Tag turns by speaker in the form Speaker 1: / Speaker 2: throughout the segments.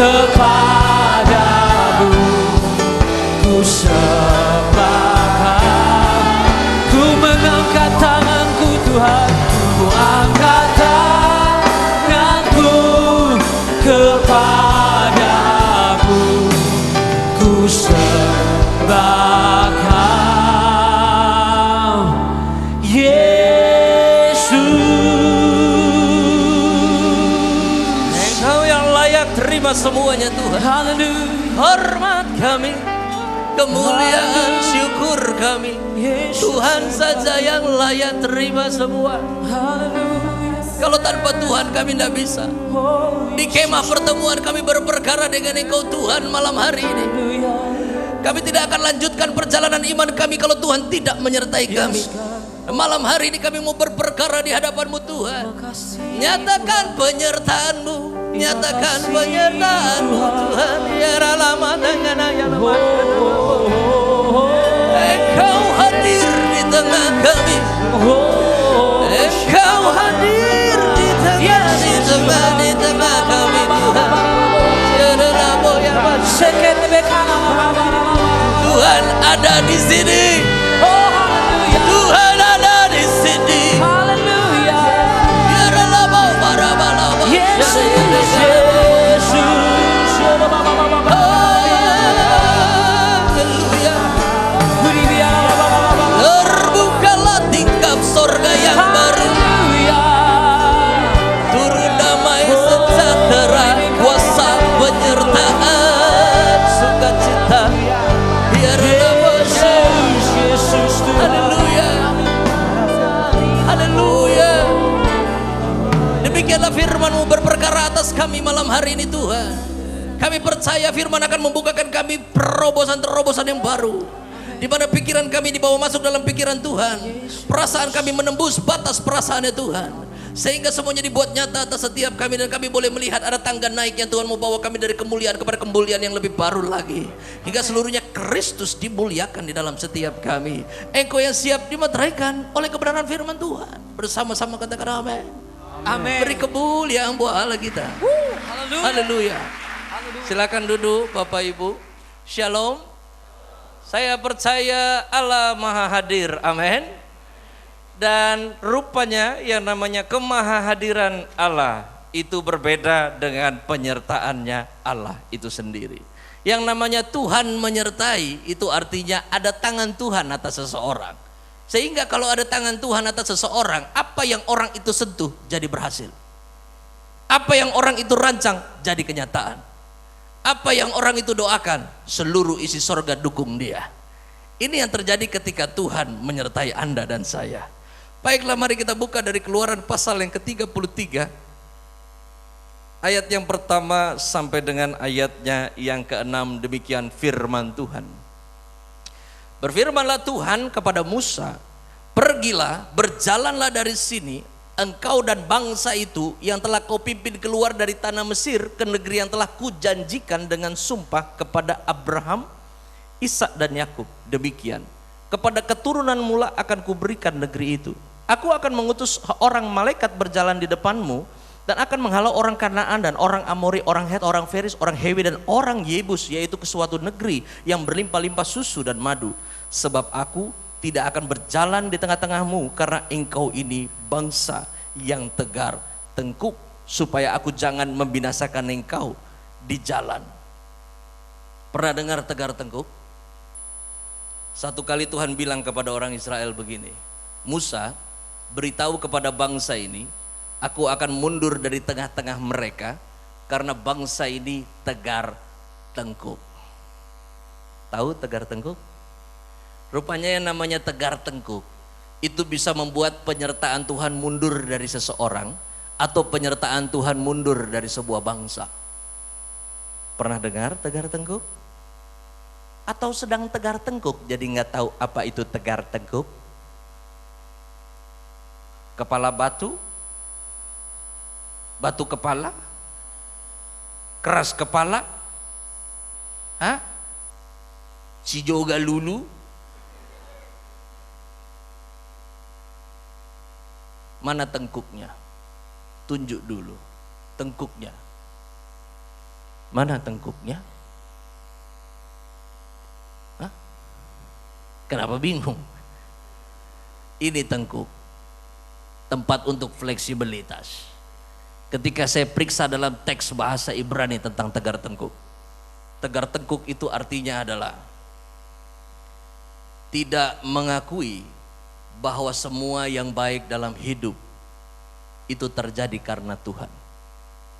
Speaker 1: kepadamu ku sembahkan, ku mengangkat tanganku Tuhan, ku angkat tanganku kepadamu ku sembahkan Yesus.
Speaker 2: Engkau yang layak terima semuanya Tuhan.
Speaker 1: Haleluya.
Speaker 2: Hormat kami, kemuliaan, syukur kami. Tuhan saja yang layak terima semua. Kalau tanpa Tuhan kami tidak bisa. Di kemah pertemuan kami berperkara dengan Engkau Tuhan malam hari ini. Kami tidak akan lanjutkan perjalanan iman kami kalau Tuhan tidak menyertai kami. Malam hari ini kami mau berperkara di hadapan-Mu Tuhan. Nyatakan penyertaan-Mu, nyatakan penyertaan-Mu Tuhan. Ya lama dengan Engkau hadir di tengah kami. Engkau hadir di tengah kami Tuhan. Tuhan ada di sini. Tuhan ada di sini. Terbukalah tingkap sorga yang baru. Turun damai sejahtera, kuasa penyertaan, sukacita. Biarlah Yesus, haleluya, haleluya. Demikianlah firman-Mu berperkara atas kami malam hari ini Tuhan. Kami percaya firman akan membukakan kami terobosan-terobosan yang baru, di mana pikiran kami dibawa masuk dalam pikiran Tuhan, perasaan kami menembus batas perasaannya Tuhan, sehingga semuanya dibuat nyata atas setiap kami, dan kami boleh melihat ada tangga naik yang Tuhan mau bawa kami dari kemuliaan kepada kemuliaan yang lebih baru lagi, hingga seluruhnya Kristus dimuliakan di dalam setiap kami. Engkau yang siap dimeteraikan oleh kebenaran firman Tuhan. Bersama-sama katakan amin.
Speaker 1: Amin.
Speaker 2: Beri kemuliaan buat Allah kita. Haleluya. Silakan duduk Bapak Ibu. Shalom. Saya percaya Allah Maha Hadir. Amin. Dan rupanya yang namanya kemahahadiran Allah itu berbeda dengan penyertaannya Allah itu sendiri. Yang namanya Tuhan menyertai itu artinya ada tangan Tuhan atas seseorang. Sehingga kalau ada tangan Tuhan atas seseorang, apa yang orang itu sentuh jadi berhasil. Apa yang orang itu rancang jadi kenyataan. Apa yang orang itu doakan, seluruh isi sorga dukung dia. Ini yang terjadi ketika Tuhan menyertai Anda dan saya. Baiklah, mari kita buka dari Keluaran pasal yang ke-33, ayat yang pertama sampai dengan ayatnya yang ke-6. Demikian firman Tuhan. Berfirmanlah Tuhan kepada Musa, pergilah, berjalanlah dari sini, engkau dan bangsa itu yang telah kau pimpin keluar dari tanah Mesir ke negeri yang telah kujanjikan dengan sumpah kepada Abraham, Ishak dan Yakub. Demikian, kepada keturunan mula akan kuberikan negeri itu. Aku akan mengutus orang malaikat berjalan di depanmu dan akan menghalau orang Kanaan dan orang Amori, orang Het, orang Feris, orang Hewi dan orang Yebus, yaitu ke suatu negeri yang berlimpah-limpah susu dan madu. Sebab aku tidak akan berjalan di tengah-tengahmu karena engkau ini bangsa yang tegar tengkuk, supaya aku jangan membinasakan engkau di jalan. Pernah dengar tegar tengkuk? Satu kali Tuhan bilang kepada orang Israel begini, Musa, beritahu kepada bangsa ini, aku akan mundur dari tengah-tengah mereka karena bangsa ini tegar tengkuk. Tahu tegar tengkuk? Rupanya yang namanya tegar tengkuk itu bisa membuat penyertaan Tuhan mundur dari seseorang atau penyertaan Tuhan mundur dari sebuah bangsa. Pernah dengar tegar tengkuk? Atau sedang tegar tengkuk jadi nggak tahu apa itu tegar tengkuk? Kepala batu? Batu kepala? Keras kepala? Hah? Cijoga lulu? Mana tengkuknya? Tunjuk dulu tengkuknya. Mana tengkuknya? Hah? Kenapa bingung? Ini tengkuk, tempat untuk fleksibilitas. Ketika saya periksa dalam teks bahasa Ibrani tentang tegar tengkuk itu artinya adalah tidak mengakui bahwa semua yang baik dalam hidup itu terjadi karena Tuhan.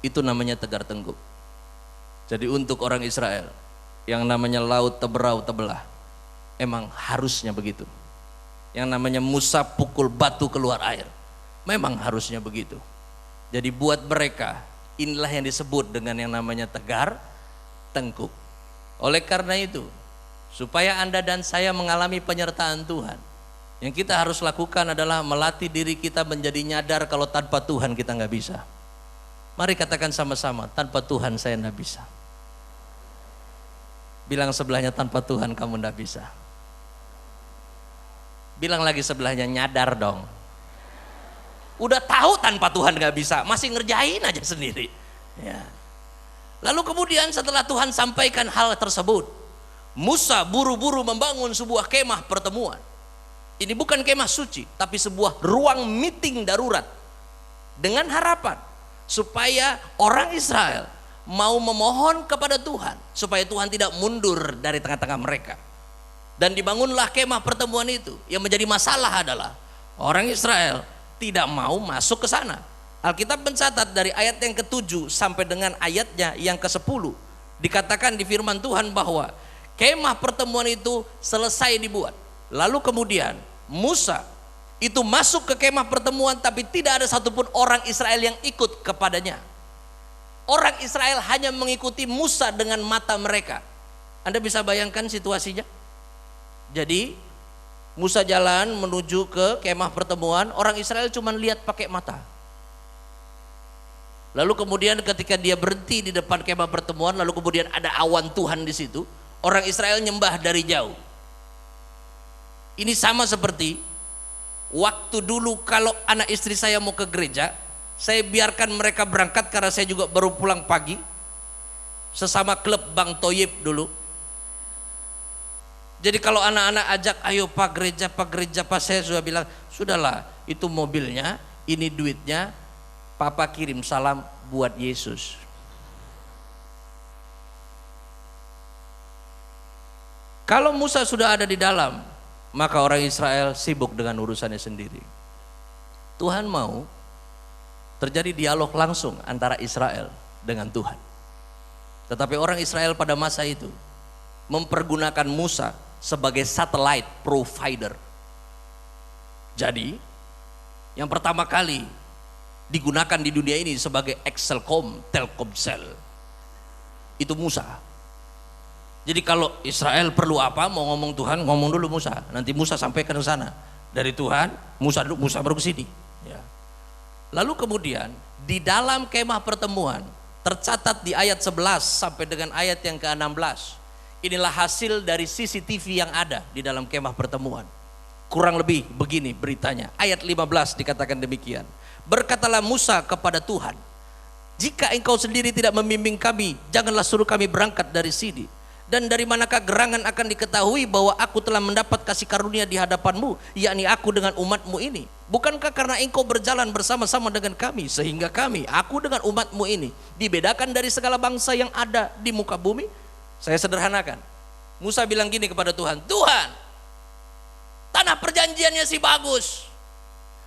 Speaker 2: Itu namanya tegar tengkuk. Jadi untuk orang Israel yang namanya laut teberau tebelah, emang harusnya begitu. Yang namanya Musa pukul batu keluar air, memang harusnya begitu. Jadi buat mereka inilah yang disebut dengan yang namanya tegar tengkuk. Oleh karena itu, supaya Anda dan saya mengalami penyertaan Tuhan, yang kita harus lakukan adalah melatih diri kita menjadi nyadar kalau tanpa Tuhan kita nggak bisa. Mari katakan sama-sama, tanpa Tuhan saya nggak bisa. Bilang sebelahnya, tanpa Tuhan kamu nggak bisa. Bilang lagi sebelahnya, nyadar dong. Udah tahu tanpa Tuhan nggak bisa, masih ngerjain aja sendiri. Ya. Lalu kemudian setelah Tuhan sampaikan hal tersebut, Musa buru-buru membangun sebuah kemah pertemuan. Ini bukan kemah suci, tapi sebuah ruang meeting darurat dengan harapan supaya orang Israel mau memohon kepada Tuhan supaya Tuhan tidak mundur dari tengah-tengah mereka. Dan dibangunlah kemah pertemuan itu. Yang menjadi masalah adalah orang Israel tidak mau masuk ke sana. Alkitab mencatat dari ayat yang ke-7 sampai dengan ayatnya yang ke-10 dikatakan di firman Tuhan bahwa kemah pertemuan itu selesai dibuat. Lalu kemudian Musa itu masuk ke kemah pertemuan, tapi tidak ada satupun orang Israel yang ikut kepadanya. Orang Israel hanya mengikuti Musa dengan mata mereka. Anda bisa bayangkan situasinya? Jadi Musa jalan menuju ke kemah pertemuan, orang Israel cuma lihat pakai mata. Lalu kemudian ketika dia berhenti di depan kemah pertemuan, lalu kemudian ada awan Tuhan di situ, orang Israel nyembah dari jauh. Ini sama seperti waktu dulu kalau anak istri saya mau ke gereja, saya biarkan mereka berangkat karena saya juga baru pulang pagi. Sesama klub Bang Toyib dulu. Jadi kalau anak-anak ajak, ayo pak gereja, pak, saya sudah bilang, sudahlah, itu mobilnya, ini duitnya, papa kirim salam buat Yesus. Kalau Musa sudah ada di dalam, maka orang Israel sibuk dengan urusannya sendiri. Tuhan mau terjadi dialog langsung antara Israel dengan Tuhan. Tetapi orang Israel pada masa itu mempergunakan Musa sebagai satellite provider. Jadi yang pertama kali digunakan di dunia ini sebagai Excelcom, Telkomsel itu Musa. Jadi kalau Israel perlu apa, mau ngomong Tuhan, ngomong dulu Musa, nanti Musa sampaikan ke sana. Dari Tuhan, Musa dulu, Musa baru ke sini. Ya. Lalu kemudian di dalam kemah pertemuan tercatat di ayat 11 sampai dengan ayat yang ke-16. Inilah hasil dari CCTV yang ada di dalam kemah pertemuan. Kurang lebih begini beritanya. Ayat 15 dikatakan demikian. Berkatalah Musa kepada Tuhan, jika engkau sendiri tidak membimbing kami, janganlah suruh kami berangkat dari sini. Dan dari manakah gerangan akan diketahui bahwa aku telah mendapat kasih karunia di hadapanmu, yakni aku dengan umatmu ini? Bukankah karena engkau berjalan bersama-sama dengan kami, sehingga kami, aku dengan umatmu ini, dibedakan dari segala bangsa yang ada di muka bumi? Saya sederhanakan. Musa bilang gini kepada Tuhan, Tuhan, tanah perjanjiannya sih bagus,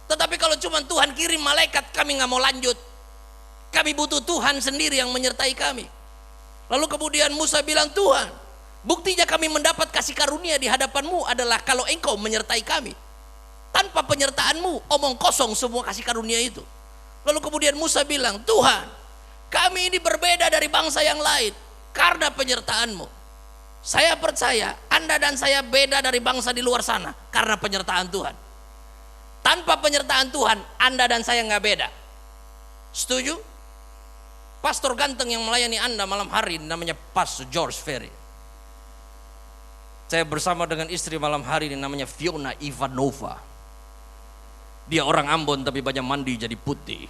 Speaker 2: tetapi kalau cuma Tuhan kirim malaikat, kami nggak mau lanjut. Kami butuh Tuhan sendiri yang menyertai kami. Lalu kemudian Musa bilang, Tuhan, buktinya kami mendapat kasih karunia di hadapanmu adalah kalau engkau menyertai kami. Tanpa penyertaanmu, omong kosong semua kasih karunia itu. Lalu kemudian Musa bilang, Tuhan, kami ini berbeda dari bangsa yang lain karena penyertaanmu. Saya percaya Anda dan saya beda dari bangsa di luar sana karena penyertaan Tuhan. Tanpa penyertaan Tuhan, Anda dan saya nggak beda. Setuju? Pastor ganteng yang melayani Anda malam hari namanya Pastor George Ferry. Saya bersama dengan istri malam hari ini namanya Fiona Ivanova. Dia orang Ambon tapi banyak mandi jadi putih.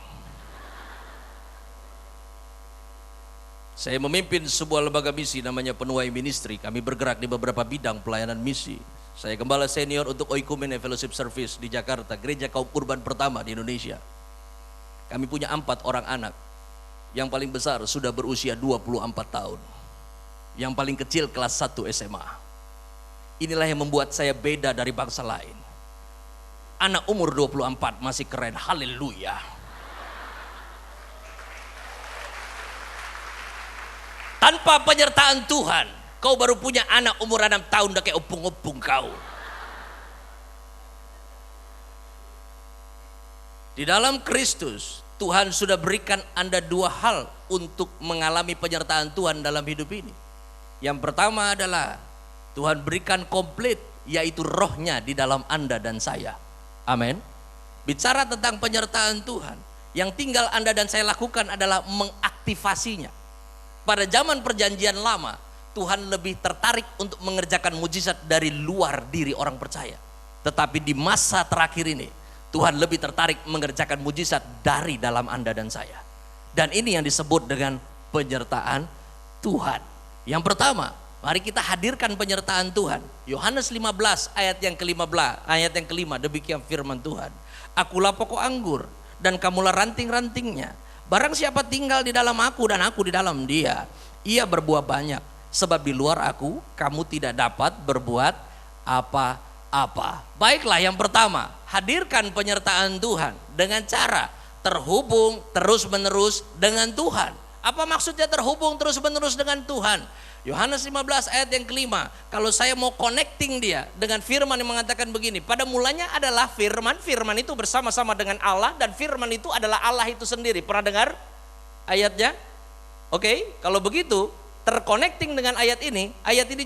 Speaker 2: Saya memimpin sebuah lembaga misi namanya Penuai Ministry. Kami bergerak di beberapa bidang pelayanan misi. Saya gembala senior untuk Oikumene Fellowship Service di Jakarta, gereja kaum urban pertama di Indonesia. Kami punya 4 orang anak. Yang paling besar sudah berusia 24 tahun. Yang paling kecil kelas 1 SMA. Inilah yang membuat saya beda dari bangsa lain. Anak umur 24 masih keren, haleluya. Tanpa penyertaan Tuhan, kau baru punya anak umur 6 tahun udah kayak opung-opung kau. Di dalam Kristus, Tuhan sudah berikan Anda 2 hal untuk mengalami penyertaan Tuhan dalam hidup ini. Yang pertama adalah Tuhan berikan komplit, yaitu rohnya di dalam Anda dan saya. Amin. Bicara tentang penyertaan Tuhan, yang tinggal Anda dan saya lakukan adalah mengaktifasinya. Pada zaman perjanjian lama, Tuhan lebih tertarik untuk mengerjakan mujizat dari luar diri orang percaya. Tetapi di masa terakhir ini, Tuhan lebih tertarik mengerjakan mujizat dari dalam Anda dan saya. Dan ini yang disebut dengan penyertaan Tuhan. Yang pertama, mari kita hadirkan penyertaan Tuhan. Yohanes 15 ayat yang ke-15, ayat yang kelima, demikian firman Tuhan. Akulah pokok anggur dan kamulah ranting-rantingnya. Barang siapa tinggal di dalam aku dan aku di dalam dia, ia berbuah banyak. Sebab di luar aku, kamu tidak dapat berbuat apa-apa. Baiklah, yang pertama, hadirkan penyertaan Tuhan dengan cara terhubung terus-menerus dengan Tuhan. Apa maksudnya terhubung terus-menerus dengan Tuhan? Yohanes 15 ayat yang kelima, kalau saya mau connecting dia dengan firman yang mengatakan begini, pada mulanya adalah firman, firman itu bersama-sama dengan Allah, dan firman itu adalah Allah itu sendiri. Pernah dengar ayatnya? Oke, kalau begitu terconnecting dengan ayat ini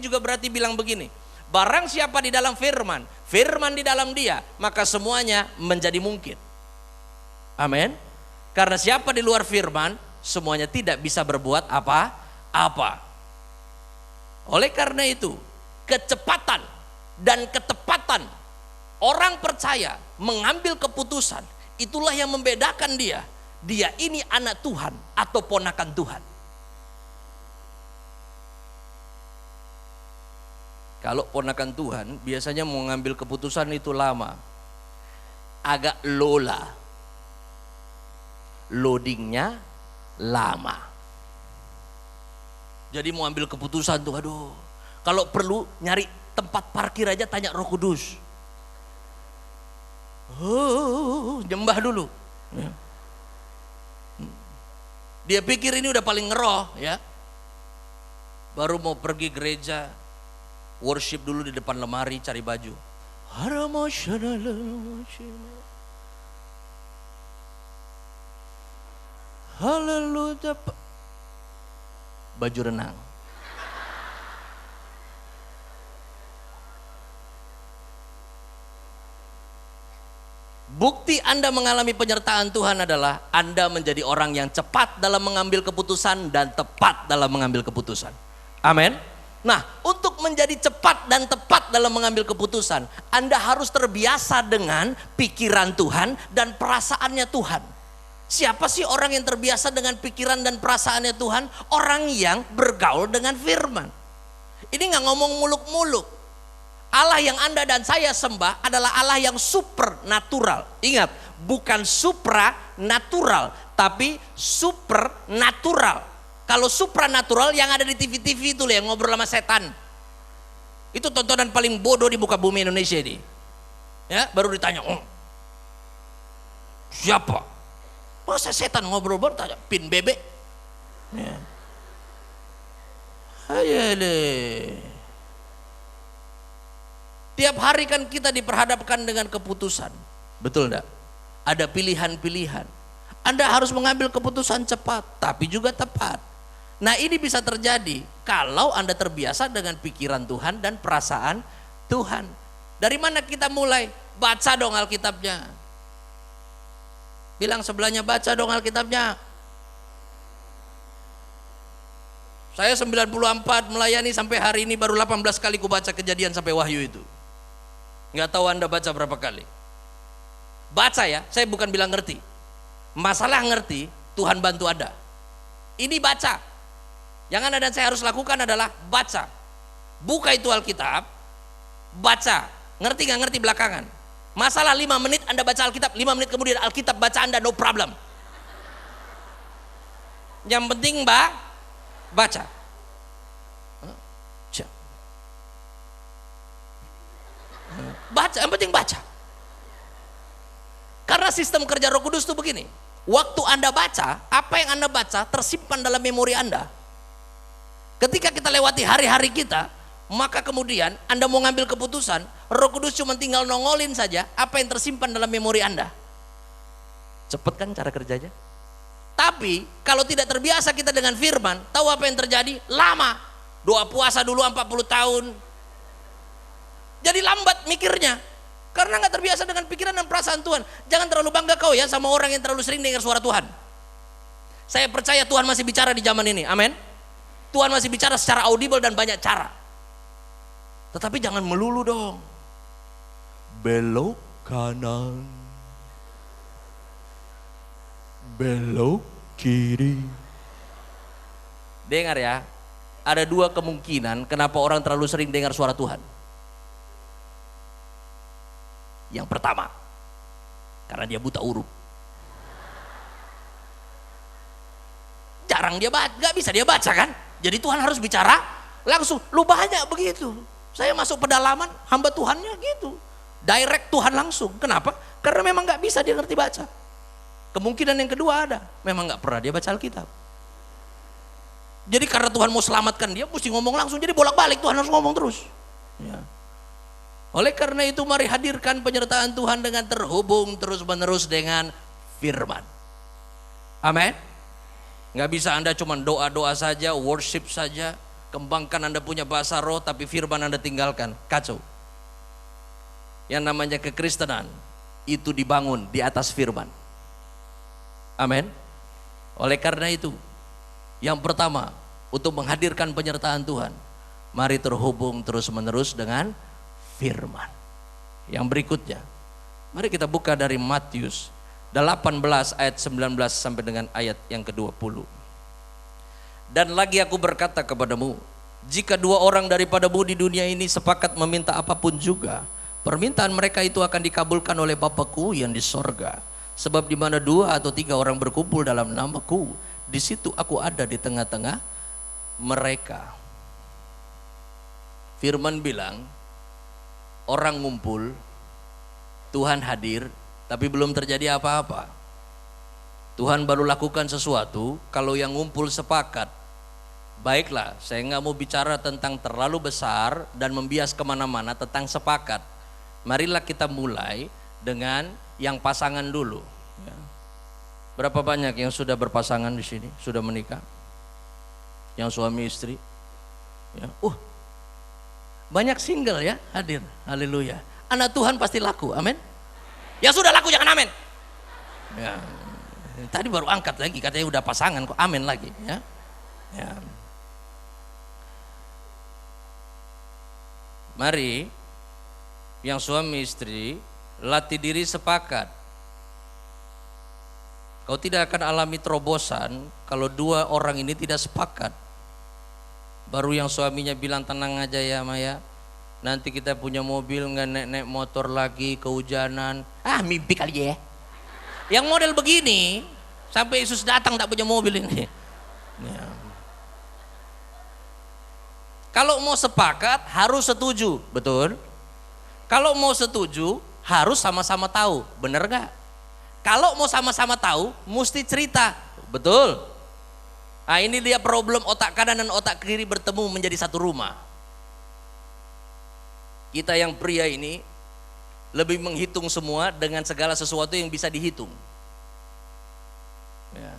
Speaker 2: juga berarti bilang begini, barang siapa di dalam firman, firman di dalam dia, maka semuanya menjadi mungkin. Amin. Karena siapa di luar firman, semuanya tidak bisa berbuat apa-apa. Oleh karena itu, kecepatan dan ketepatan orang percaya mengambil keputusan, itulah yang membedakan dia. Dia ini anak Tuhan atau ponakan Tuhan. Kalau ponakan Tuhan, biasanya mau ngambil keputusan itu lama. Agak loadingnya lama. Jadi mau ambil keputusan tuh, aduh. Kalau perlu nyari tempat parkir aja tanya Roh Kudus. Nyembah dulu. Dia pikir ini udah paling ngeroh ya. Baru mau pergi gereja, worship dulu di depan lemari cari baju. Haleluya. Baju renang. Bukti Anda mengalami penyertaan Tuhan adalah Anda menjadi orang yang cepat dalam mengambil keputusan dan tepat dalam mengambil keputusan. Amin. Nah, untuk menjadi cepat dan tepat dalam mengambil keputusan, Anda harus terbiasa dengan pikiran Tuhan dan perasaannya Tuhan. Siapa sih orang yang terbiasa dengan pikiran dan perasaannya Tuhan? Orang yang bergaul dengan firman. Ini gak ngomong muluk-muluk. Allah yang Anda dan saya sembah adalah Allah yang supernatural. Ingat, bukan supranatural, tapi supernatural. Kalau supranatural yang ada di TV-TV itu yang ngobrol sama setan. Itu tontonan paling bodoh di muka bumi Indonesia ini. Ya, baru ditanya, siapa? Masa setan ngobrol bertanya, pin bebek. Ya. Tiap hari kan kita diperhadapkan dengan keputusan. Betul enggak? Ada pilihan-pilihan. Anda harus mengambil keputusan cepat, tapi juga tepat. Nah, ini bisa terjadi kalau Anda terbiasa dengan pikiran Tuhan dan perasaan Tuhan. Dari mana kita mulai? Baca dong Alkitabnya. Bilang sebelahnya, baca dong Alkitabnya. Saya 94 melayani sampai hari ini baru 18 kali ku baca Kejadian sampai Wahyu itu. Nggak tahu Anda baca berapa kali. Baca ya, saya bukan bilang ngerti. Masalah ngerti, Tuhan bantu Anda. Ini baca. Yang Anda dan saya harus lakukan adalah baca. Buka itu Alkitab, baca. Ngerti nggak ngerti belakangan. Masalah 5 menit Anda baca Alkitab, 5 menit kemudian Alkitab baca Anda, no problem. Yang penting baca. Baca, yang penting baca. Karena sistem kerja Roh Kudus itu begini. Waktu Anda baca, apa yang Anda baca tersimpan dalam memori Anda. Ketika kita lewati hari-hari kita, maka kemudian Anda mau ngambil keputusan, Roh Kudus cuma tinggal nongolin saja apa yang tersimpan dalam memori Anda. Cepet kan cara kerjanya? Tapi kalau tidak terbiasa kita dengan firman, tahu apa yang terjadi? Lama. Doa puasa dulu 40 tahun. Jadi lambat mikirnya. Karena nggak terbiasa dengan pikiran dan perasaan Tuhan. Jangan terlalu bangga kau ya sama orang yang terlalu sering dengar suara Tuhan. Saya percaya Tuhan masih bicara di zaman ini. Amin. Tuhan masih bicara secara audible dan banyak cara. Tetapi jangan melulu dong. Belok kanan. Belok kiri. Dengar ya. Ada 2 kemungkinan kenapa orang terlalu sering dengar suara Tuhan. Yang pertama, karena dia buta huruf. Jarang dia baca, gak bisa dia baca kan? Jadi Tuhan harus bicara langsung. Lu banyak begitu. Saya masuk pedalaman, hamba Tuhannya gitu. Direct Tuhan langsung. Kenapa? Karena memang gak bisa dia ngerti baca. Kemungkinan yang kedua ada, memang gak pernah dia baca Alkitab. Jadi karena Tuhan mau selamatkan dia, mesti ngomong langsung. Jadi bolak-balik Tuhan harus ngomong terus. Ya. Oleh karena itu mari hadirkan penyertaan Tuhan dengan terhubung terus-menerus dengan firman. Amin. Nggak bisa Anda cuma doa-doa saja, worship saja, kembangkan Anda punya bahasa roh tapi firman Anda tinggalkan. Kacau. Yang namanya kekristenan itu dibangun di atas firman. Amin. Oleh karena itu, yang pertama untuk menghadirkan penyertaan Tuhan, mari terhubung terus-menerus dengan firman. Yang berikutnya, mari kita buka dari Matius 18 ayat 19 sampai dengan ayat yang ke-20. Dan lagi aku berkata kepadamu, jika 2 orang daripadamu di dunia ini sepakat meminta apapun juga, permintaan mereka itu akan dikabulkan oleh Bapa-Ku yang di sorga. Sebab di mana 2 atau 3 orang berkumpul dalam nama-Ku, di situ aku ada di tengah-tengah mereka. Firman bilang, orang ngumpul, Tuhan hadir, tapi belum terjadi apa-apa. Tuhan baru lakukan sesuatu kalau yang ngumpul sepakat. Baiklah, saya nggak mau bicara tentang terlalu besar dan membias kemana-mana tentang sepakat. Marilah kita mulai dengan yang pasangan dulu. Ya. Berapa banyak yang sudah berpasangan di sini, sudah menikah? Yang suami istri? Ya. Banyak single ya hadir, haleluya. Anak Tuhan pasti laku, amin. Yang sudah laku jangan amin. Ya. Tadi baru angkat lagi katanya udah pasangan kok amin lagi ya. Ya. Mari yang suami istri latih diri sepakat. Kau tidak akan alami terobosan kalau 2 orang ini tidak sepakat. Baru yang suaminya bilang tenang aja ya Maya, nanti kita punya mobil nggak naik motor lagi kehujanan. Mimpi kali ya. Yang model begini sampai Yesus datang tak punya mobil ini. Ya. Kalau mau sepakat harus setuju, betul? Kalau mau setuju harus sama-sama tahu, bener nggak? Kalau mau sama-sama tahu mesti cerita, betul? Nah ini dia problem otak kanan dan otak kiri bertemu menjadi satu rumah. Kita yang pria ini lebih menghitung semua dengan segala sesuatu yang bisa dihitung. Ya.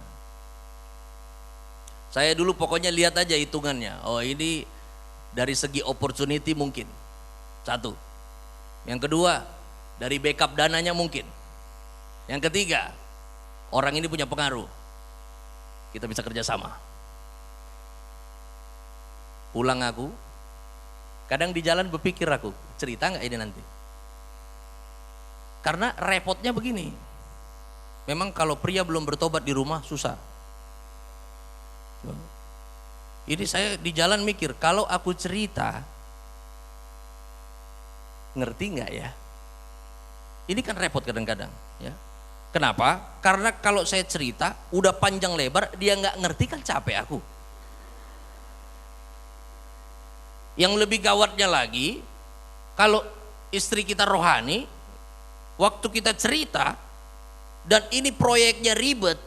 Speaker 2: Saya dulu pokoknya lihat aja hitungannya. Oh ini dari segi opportunity mungkin. 1. Yang kedua dari backup dananya mungkin. Yang ketiga orang ini punya pengaruh. Kita bisa kerjasama. Pulang aku, kadang di jalan berpikir aku, cerita nggak ini nanti? Karena repotnya begini, memang kalau pria belum bertobat di rumah susah. Ini saya di jalan mikir, kalau aku cerita, ngerti nggak ya? Ini kan repot kadang-kadang, ya. Kenapa? Karena kalau saya cerita, udah panjang lebar, dia nggak ngerti kan capek aku. Yang lebih gawatnya lagi, kalau istri kita rohani, waktu kita cerita, dan ini proyeknya ribet,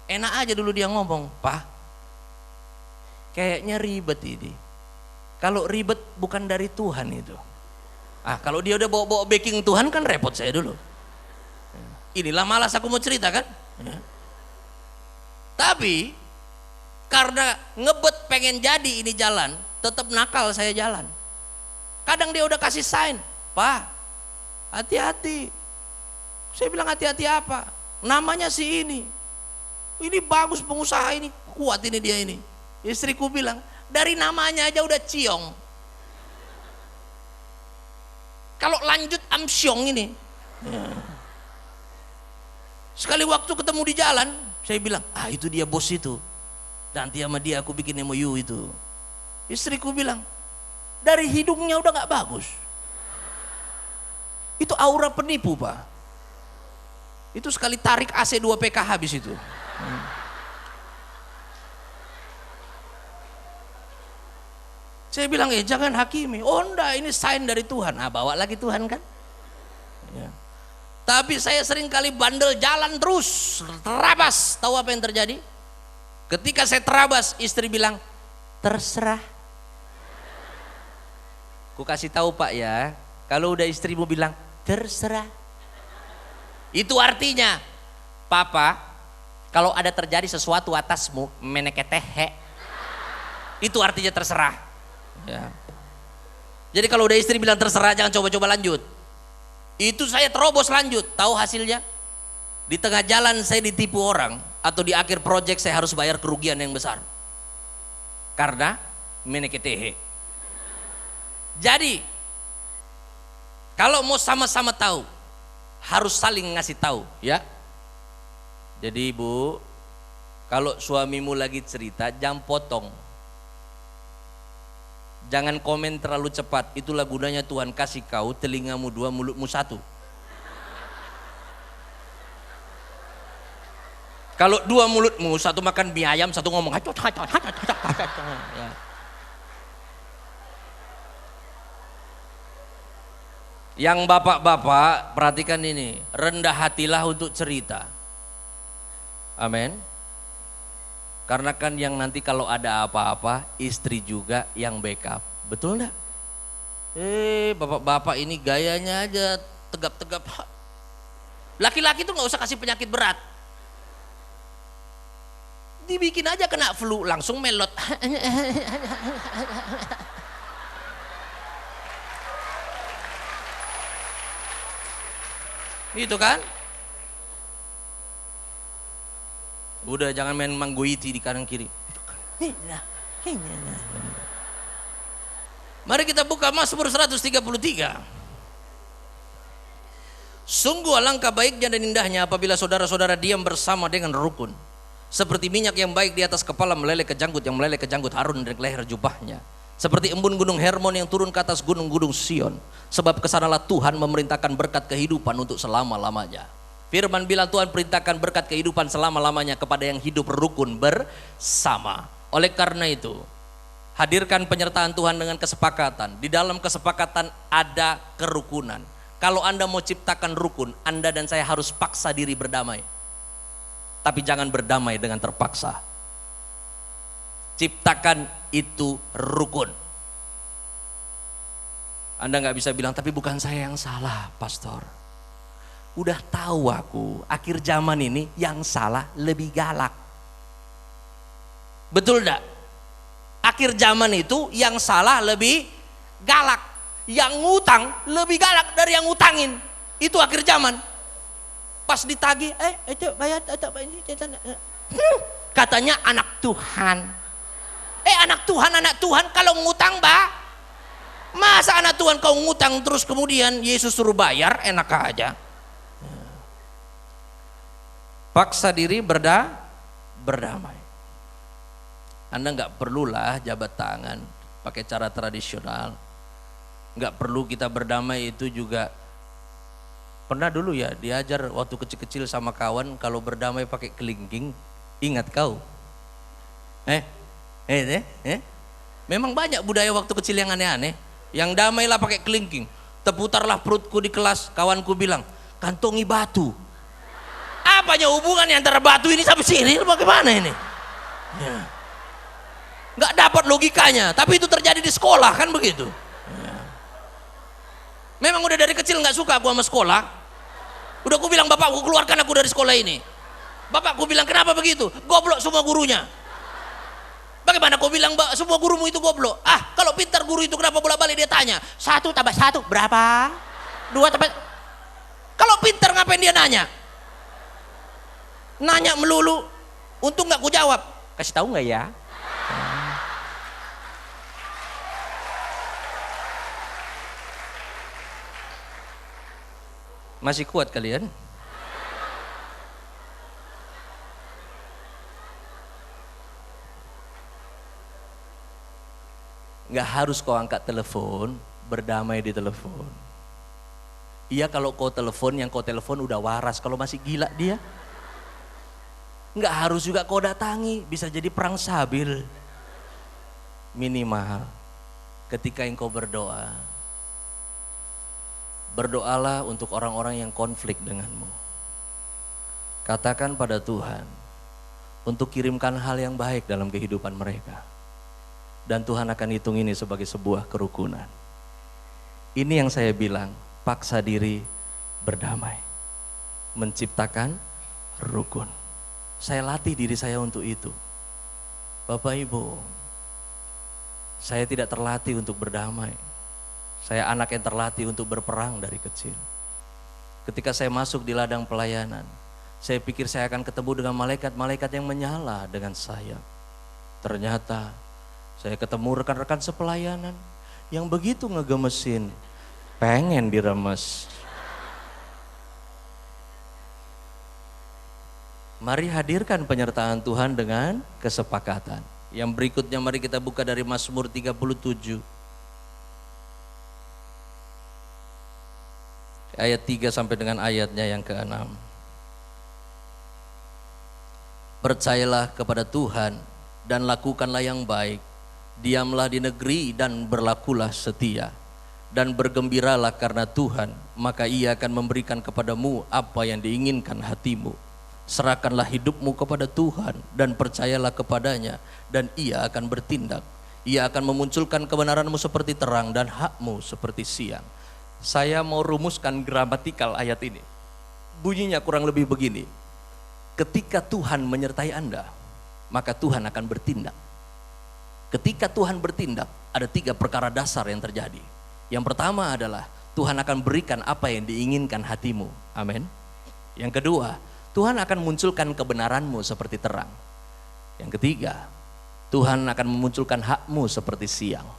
Speaker 2: enak aja dulu dia ngomong, Pak, kayaknya ribet ini. Kalau ribet bukan dari Tuhan itu. Kalau dia udah bawa-bawa backing Tuhan kan repot saya dulu. Inilah malas aku mau cerita kan. Tapi karena ngebet pengen jadi ini jalan, tetap nakal saya jalan. Kadang dia udah kasih sign, Pak, hati-hati. Saya bilang hati-hati apa? Namanya si ini bagus pengusaha ini, kuat ini dia ini. Istriku bilang, dari namanya aja udah ciong. Kalau lanjut amsyong ini. Sekali waktu ketemu di jalan, saya bilang, itu dia bos itu. Nanti sama dia aku bikin MOU itu. Istriku bilang, dari hidungnya udah gak bagus. Itu aura penipu, Pak. Itu sekali tarik AC 2 PK habis itu. Saya bilang, jangan hakimi. Oh enggak, ini sign dari Tuhan. Bawa lagi Tuhan kan. Ya. Tapi saya sering kali bandel jalan terus, terabas. Tahu apa yang terjadi? Ketika saya terabas, istri bilang, terserah. Ku kasih tahu Pak ya, kalau udah istrimu bilang, terserah. Itu artinya, Papa, kalau ada terjadi sesuatu atasmu, meneketehe. Itu artinya terserah. Ya. Jadi kalau udah istri bilang terserah, jangan coba-coba lanjut. Itu saya terobos lanjut, tahu hasilnya? Di tengah jalan saya ditipu orang, atau di akhir proyek saya harus bayar kerugian yang besar. Karena meneketehe. Jadi, kalau mau sama-sama tahu, harus saling ngasih tahu, ya. Jadi Ibu, kalau suamimu lagi cerita, jangan potong. Jangan komen terlalu cepat, itulah gunanya Tuhan kasih kau telingamu 2, mulutmu 1. Kalau 2 mulutmu, 1 makan mie ayam, 1 ngomong. Ya. Yang bapak-bapak perhatikan ini, rendah hatilah untuk cerita. Amin. Karena kan yang nanti kalau ada apa-apa, istri juga yang backup. Betul enggak? Bapak-bapak ini gayanya aja tegap-tegap. Laki-laki tuh nggak usah kasih penyakit berat. Dibikin aja kena flu, langsung melot. Gitu kan? Udah jangan main manggoiti di kanan kiri. Mari kita buka Mazmur 133. Sungguh alangkah baiknya dan indahnya apabila saudara-saudara diam bersama dengan rukun. Seperti minyak yang baik di atas kepala meleleh ke janggut, yang meleleh ke janggut Harun dan ke leher jubahnya. Seperti embun gunung Hermon yang turun ke atas gunung-gunung Sion. Sebab kesanalah Tuhan memerintahkan berkat kehidupan untuk selama-lamanya. Firman bilang Tuhan perintahkan berkat kehidupan selama-lamanya kepada yang hidup rukun bersama. Oleh karena itu, hadirkan penyertaan Tuhan dengan kesepakatan. Di dalam kesepakatan ada kerukunan. Kalau Anda mau ciptakan rukun, Anda dan saya harus paksa diri berdamai. Tapi jangan berdamai dengan terpaksa. Ciptakan itu rukun. Anda nggak bisa bilang, tapi bukan saya yang salah, pastor. Udah tahu aku, akhir zaman ini yang salah lebih galak. Betul enggak? Akhir zaman itu yang salah lebih galak. Yang ngutang lebih galak dari yang ngutangin. Itu akhir zaman. Pas ditagih, itu bayar katanya anak Tuhan. Anak Tuhan kalau ngutang, Mbak. Masa anak Tuhan kau ngutang terus kemudian Yesus suruh bayar, enak aja. Paksa diri berdamai. Anda nggak perlulah jabat tangan pakai cara tradisional. Nggak perlu kita berdamai itu juga. Pernah dulu ya diajar waktu kecil-kecil sama kawan kalau berdamai pakai kelingking. Ingat kau? Memang banyak budaya waktu kecil yang aneh-aneh. Yang damailah pakai kelingking. Terputarlah perutku di kelas, kawanku bilang, kantongi batu. Apanya hubungannya antara batu ini sampai sini? Bagaimana ini? Ya. Nggak dapat logikanya, tapi itu terjadi di sekolah kan begitu. Ya. Memang udah dari kecil nggak suka aku sama sekolah. Udah aku bilang bapakku keluarkan aku dari sekolah ini. Bapakku bilang kenapa begitu? Goblok semua gurunya. Bagaimana kau bilang semua gurumu itu goblok? Kalau pintar guru itu kenapa bolak-balik dia tanya 1 tambah 1 berapa? 2 tambah. Kalau pintar ngapain dia nanya? Nanya melulu. Untung nggak ku jawab. Kasih tahu nggak ya? Masih kuat kalian? Nggak harus kau angkat telepon, berdamai di telepon. Iya kalau kau telepon, yang kau telepon udah waras. Kalau masih gila dia, nggak harus juga kau datangi. Bisa jadi perang sabil. Minimal ketika engkau berdoa, berdoalah untuk orang-orang yang konflik denganmu. Katakan pada Tuhan untuk kirimkan hal yang baik dalam kehidupan mereka. Dan Tuhan akan hitung ini sebagai sebuah kerukunan. Ini yang saya bilang, paksa diri berdamai. Menciptakan rukun. Saya latih diri saya untuk itu. Bapak Ibu, saya tidak terlatih untuk berdamai. Saya anak yang terlatih untuk berperang dari kecil. Ketika saya masuk di ladang pelayanan, saya pikir saya akan ketemu dengan malaikat-malaikat yang menyala dengan sayap. Ternyata saya ketemu rekan-rekan sepelayanan yang begitu ngegemesin, pengen diremes. Mari hadirkan penyertaan Tuhan dengan kesepakatan. Yang berikutnya mari kita buka dari Mazmur 37. Ayat 3 sampai dengan ayatnya yang ke-6. Percayalah kepada Tuhan dan lakukanlah yang baik. Diamlah di negeri dan berlakulah setia. Dan bergembiralah karena Tuhan, maka Ia akan memberikan kepadamu apa yang diinginkan hatimu. Serahkanlah hidupmu kepada Tuhan dan percayalah kepadanya, dan Ia akan bertindak. Ia akan memunculkan kebenaranmu seperti terang dan hakmu seperti siang. Saya mau rumuskan gramatikal ayat ini. Bunyinya kurang lebih begini. Ketika Tuhan menyertai Anda, maka Tuhan akan bertindak. Ketika Tuhan bertindak, ada 3 perkara dasar yang terjadi. Yang pertama adalah Tuhan akan berikan apa yang diinginkan hatimu. Amin. Yang kedua, Tuhan akan munculkan kebenaranmu seperti terang. Yang ketiga, Tuhan akan memunculkan hakmu seperti siang.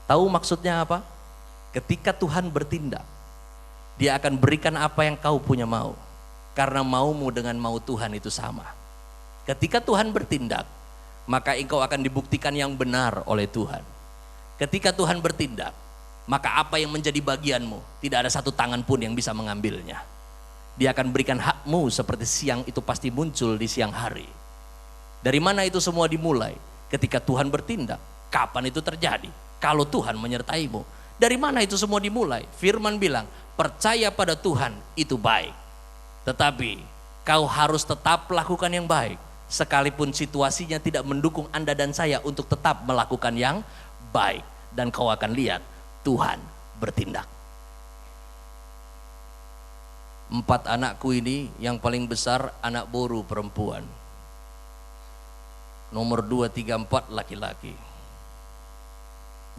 Speaker 2: Tahu maksudnya apa? Ketika Tuhan bertindak, Dia akan berikan apa yang kau punya mau. Karena maumu dengan mau Tuhan itu sama. Ketika Tuhan bertindak, maka engkau akan dibuktikan yang benar oleh Tuhan. Ketika Tuhan bertindak, maka apa yang menjadi bagianmu, tidak ada satu tangan pun yang bisa mengambilnya. Dia akan berikan hakmu seperti siang itu pasti muncul di siang hari. Dari mana itu semua dimulai? Ketika Tuhan bertindak. Kapan itu terjadi? Kalau Tuhan menyertaimu. Dari mana itu semua dimulai? Firman bilang, percaya pada Tuhan itu baik. Tetapi kau harus tetap lakukan yang baik. Sekalipun situasinya tidak mendukung Anda dan saya untuk tetap melakukan yang baik. Dan kau akan lihat Tuhan bertindak. 4 anakku ini, yang paling besar anak boru perempuan. Nomor 2, 3, 4 laki-laki.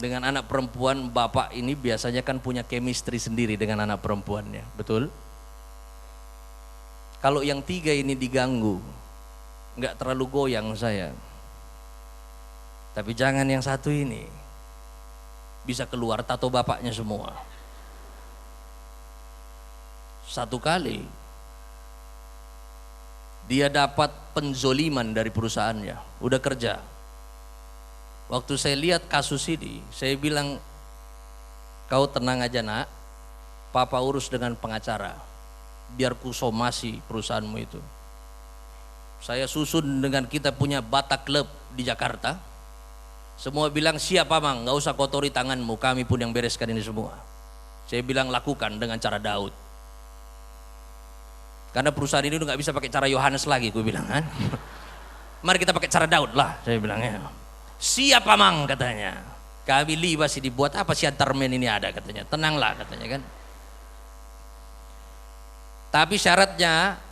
Speaker 2: Dengan anak perempuan, bapak ini biasanya kan punya chemistry sendiri dengan anak perempuannya, betul? Kalau yang 3 ini diganggu, nggak terlalu goyang saya. Tapi jangan yang 1 ini, bisa keluar tato bapaknya semua. Satu kali dia dapat penzoliman dari perusahaannya, udah kerja, Waktu saya lihat kasus ini, saya bilang, kau tenang aja nak, papa urus dengan pengacara, biar ku somasi perusahaanmu itu. Saya susun dengan kita punya Batak Club di Jakarta. Semua bilang siap Amang, nggak usah kotori tanganmu, kami pun yang bereskan ini semua. Saya bilang lakukan dengan cara Daud. Karena perusahaan ini udah nggak bisa pakai cara Yohanes lagi, gue bilang kan. Mari kita pakai cara Daud lah, saya bilangnya. Siap Amang katanya. Kami libas ini buat apa sih antarmen ini ada katanya. Tenanglah katanya kan. Tapi syaratnya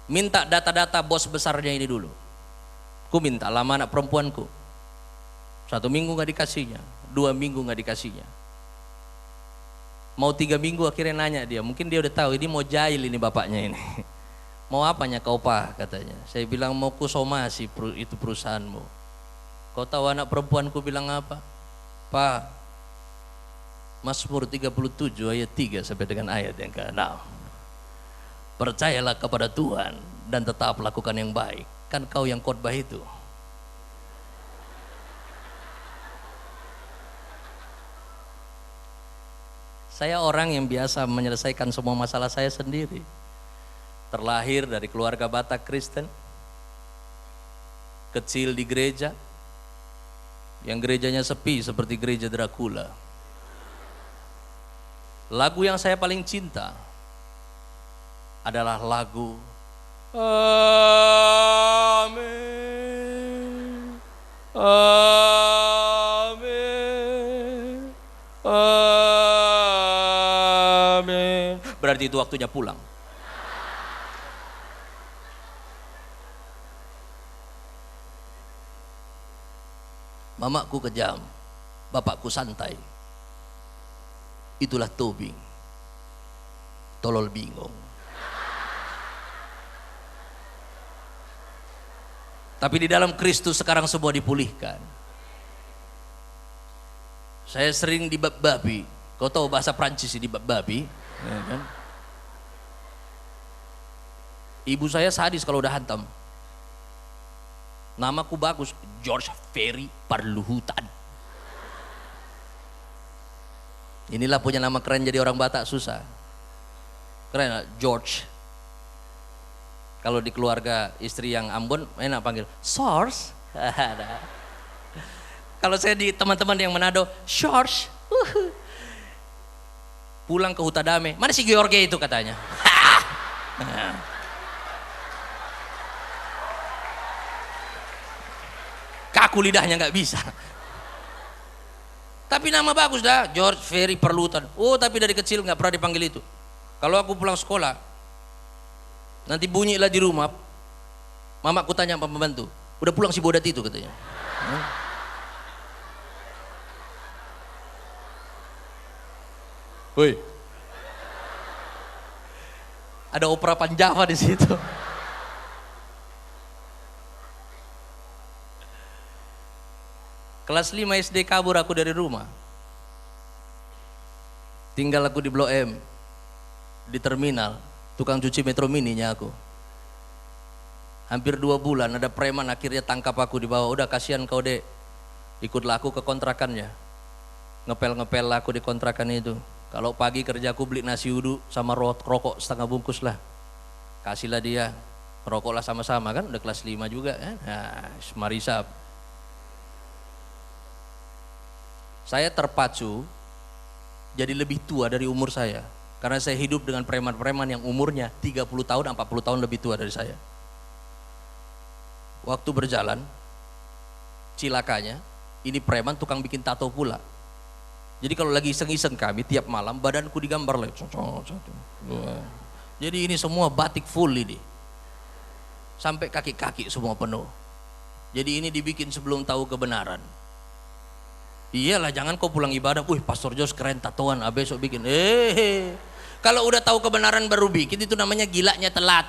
Speaker 2: minta data-data bos besarnya ini dulu. Ku minta lama anak perempuanku. 1 minggu nggak dikasihnya, 2 minggu nggak dikasihnya. Mau 3 minggu akhirnya nanya dia, mungkin dia udah tahu ini mau jahil ini bapaknya ini. Mau apanya kau pak katanya. Saya bilang mau ku somasi itu perusahaanmu. Kau tahu anak perempuanku bilang apa? Pak, Mazmur 37 ayat 3 sampai dengan ayat yang ke-6. Percayalah kepada Tuhan dan tetap lakukan yang baik. Kan kau yang khotbah itu. Saya orang yang biasa menyelesaikan semua masalah saya sendiri. Terlahir dari keluarga Batak Kristen, kecil di gereja, yang gerejanya sepi seperti gereja Dracula. Lagu yang saya paling cinta adalah lagu Amin, Amin, Amin. Berarti itu waktunya pulang. Mamaku kejam, bapakku santai. Itulah Tobing, tolol bingung. Tapi di dalam Kristus sekarang semua dipulihkan. Saya sering dibab-babi. Kau tahu bahasa Prancis dibab-babi? Ya kan? Ibu saya sadis kalau udah hantam. Namaku bagus, George Ferry Parluhutan. Inilah punya nama keren jadi orang Batak susah. Keren, George. Kalau di keluarga istri yang Ambon, enak panggil Source. Kalau saya di teman-teman yang Manado, George. Pulang ke Hutadame, mana si George itu katanya. Kaku lidahnya nggak bisa. Tapi nama bagus dah, George Ferry Perlutan. Oh tapi dari kecil nggak pernah dipanggil itu. Kalau aku pulang sekolah, nanti bunyilah di rumah, mamaku tanya sama pembantu, udah pulang si Bodat itu katanya. Woi, ada opera Panjava di situ. Kelas 5 SD kabur aku dari rumah. Tinggal aku di Blok M, di terminal, tukang cuci Metro Mininya aku. Hampir 2 bulan ada preman akhirnya tangkap aku di bawah. Udah kasihan kau dek, ikutlah aku ke kontrakannya. Ngepel-ngepel aku di kontrakan itu. Kalau pagi kerja aku beli nasi uduk sama rokok setengah bungkus lah. Kasihlah dia, rokoklah sama-sama kan, udah kelas 5 juga kan. Nah, Marisap. Saya terpacu jadi lebih tua dari umur saya. Karena saya hidup dengan preman-preman yang umurnya 30 tahun, 40 tahun lebih tua dari saya. Waktu berjalan, cilakanya, ini preman tukang bikin tato pula. Jadi kalau lagi iseng-iseng kami, tiap malam badanku digambar lah. Jadi ini semua batik full ini. Sampai kaki-kaki semua penuh. Jadi ini dibikin sebelum tahu kebenaran. Iyalah, jangan kau pulang ibadah, wih Pastor Jos keren tatoan, besok bikin. Kalau udah tahu kebenaran baru bikin, itu namanya gilanya telat.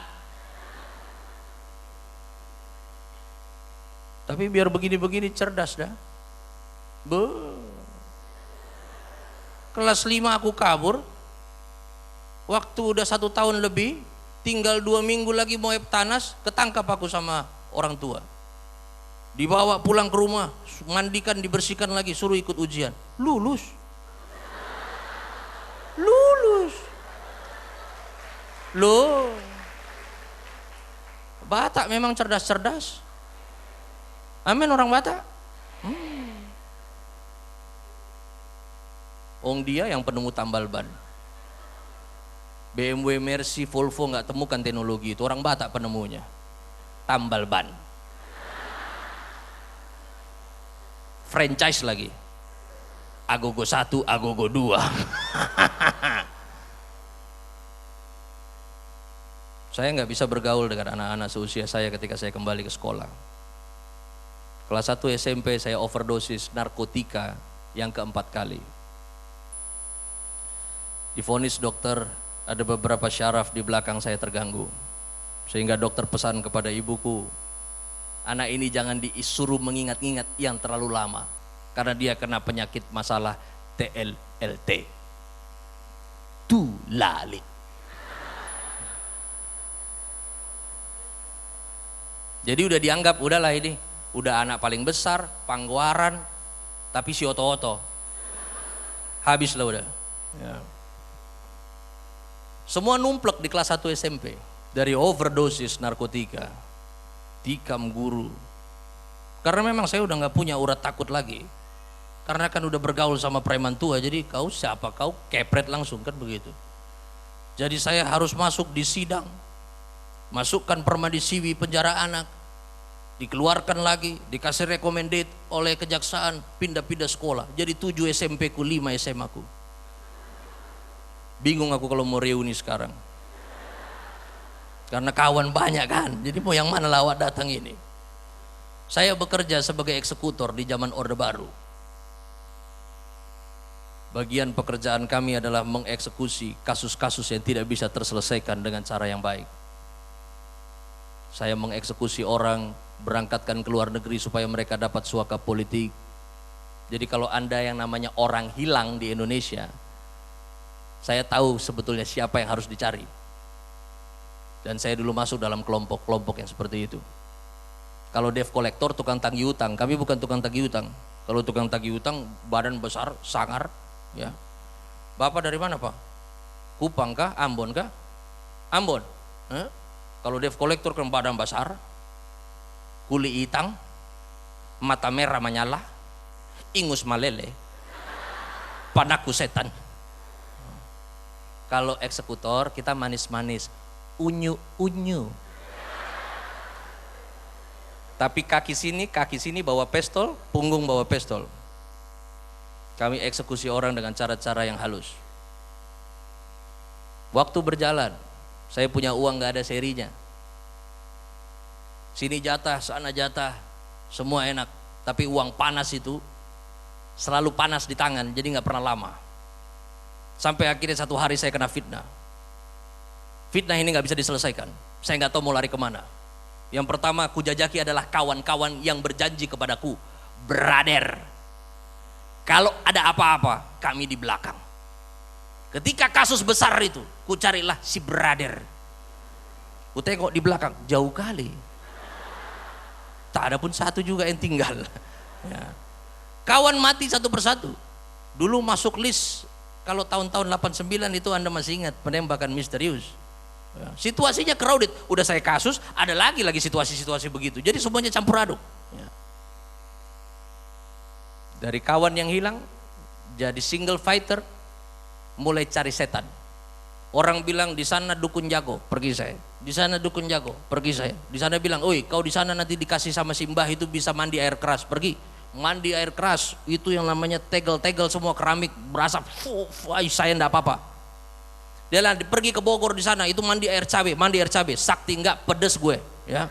Speaker 2: Tapi biar begini-begini cerdas dah. Kelas 5 aku kabur, waktu udah 1 tahun lebih, tinggal 2 minggu lagi mau Eptanas, ketangkap aku sama orang tua. Dibawa pulang ke rumah, mandikan, dibersihkan lagi, suruh ikut ujian. Lulus. Lulus. Loh. Batak memang cerdas-cerdas. Amin orang Batak. Dia yang penemu tambal ban. BMW, Mercy, Volvo nggak temukan teknologi itu, orang Batak penemunya. Tambal ban. Franchise lagi. Agogo 1, Agogo 2. Saya nggak bisa bergaul dengan anak-anak seusia saya ketika saya kembali ke sekolah. Kelas 1 SMP saya overdosis narkotika yang keempat kali. Divonis dokter ada beberapa syaraf di belakang saya terganggu. Sehingga dokter pesan kepada ibuku, anak ini jangan disuruh mengingat-ingat yang terlalu lama. Karena dia kena penyakit masalah TLLT. Tulali. Jadi udah dianggap, udahlah ini, udah anak paling besar, pangguaran, tapi si oto-oto. Habislah udah. Ya. Semua numplek di kelas 1 SMP. Dari overdosis narkotika, tikam guru. Karena memang saya udah gak punya urat takut lagi. Karena kan udah bergaul sama preman tua, jadi kau siapa, kau kepret langsung kan begitu. Jadi saya harus masuk di sidang. Masukkan permadi siwi penjara anak, dikeluarkan lagi, dikasih recommended oleh kejaksaan, pindah-pindah sekolah. Jadi 7 SMP ku, 5 SMA ku. Bingung aku kalau mau reuni sekarang. Karena kawan banyak kan, jadi mau yang mana lawat datang ini. Saya bekerja sebagai eksekutor di zaman Orde Baru. Bagian pekerjaan kami adalah mengeksekusi kasus-kasus yang tidak bisa terselesaikan dengan cara yang baik. Saya mengeksekusi orang, berangkatkan ke luar negeri supaya mereka dapat suaka politik. Jadi kalau Anda yang namanya orang hilang di Indonesia, saya tahu sebetulnya siapa yang harus dicari. Dan saya dulu masuk dalam kelompok-kelompok yang seperti itu. Kalau debt collector, tukang tagih utang, kami bukan tukang tagih utang. Kalau tukang tagih utang, badan besar, sangar, ya. Bapak dari mana Pak? Kupang kah? Ambon kah? Ambon. Kalau debt collector kan badan besar, kuli hitam, mata merah menyala, ingus malele, panaku setan. Kalau eksekutor kita manis-manis, unyu-unyu. Tapi kaki sini bawa pistol, punggung bawa pistol. Kami eksekusi orang dengan cara-cara yang halus. Waktu berjalan, saya punya uang gak ada serinya. Sini jatah, sana jatah, semua enak. Tapi uang panas itu selalu panas di tangan, jadi gak pernah lama. Sampai akhirnya satu hari saya kena fitnah. Fitnah ini gak bisa diselesaikan. Saya gak tahu mau lari kemana. Yang pertama ku jajaki adalah kawan-kawan yang berjanji kepadaku, brother, kalau ada apa-apa kami di belakang. Ketika kasus besar itu, ku carilah si brother. Ku tengok di belakang, jauh kali. Tak ada pun satu juga yang tinggal. Ya. Kawan mati satu persatu. Dulu masuk list, kalau tahun-tahun 89 itu Anda masih ingat, penembakan misterius. Ya. Situasinya crowded, udah saya kasus, ada lagi situasi-situasi begitu. Jadi semuanya campur aduk. Ya. Dari kawan yang hilang, jadi single fighter, mulai cari setan. Orang bilang di sana dukun jago, pergi saya. Di sana dukun jago, pergi saya. Di sana bilang, oi kau di sana nanti dikasih sama simbah itu bisa mandi air keras, pergi. Mandi air keras, itu yang namanya tegel-tegel semua keramik, berasap, saya enggak apa-apa. Dia pergi ke Bogor di sana, itu mandi air cabai, sakti enggak, pedes gue. Ya.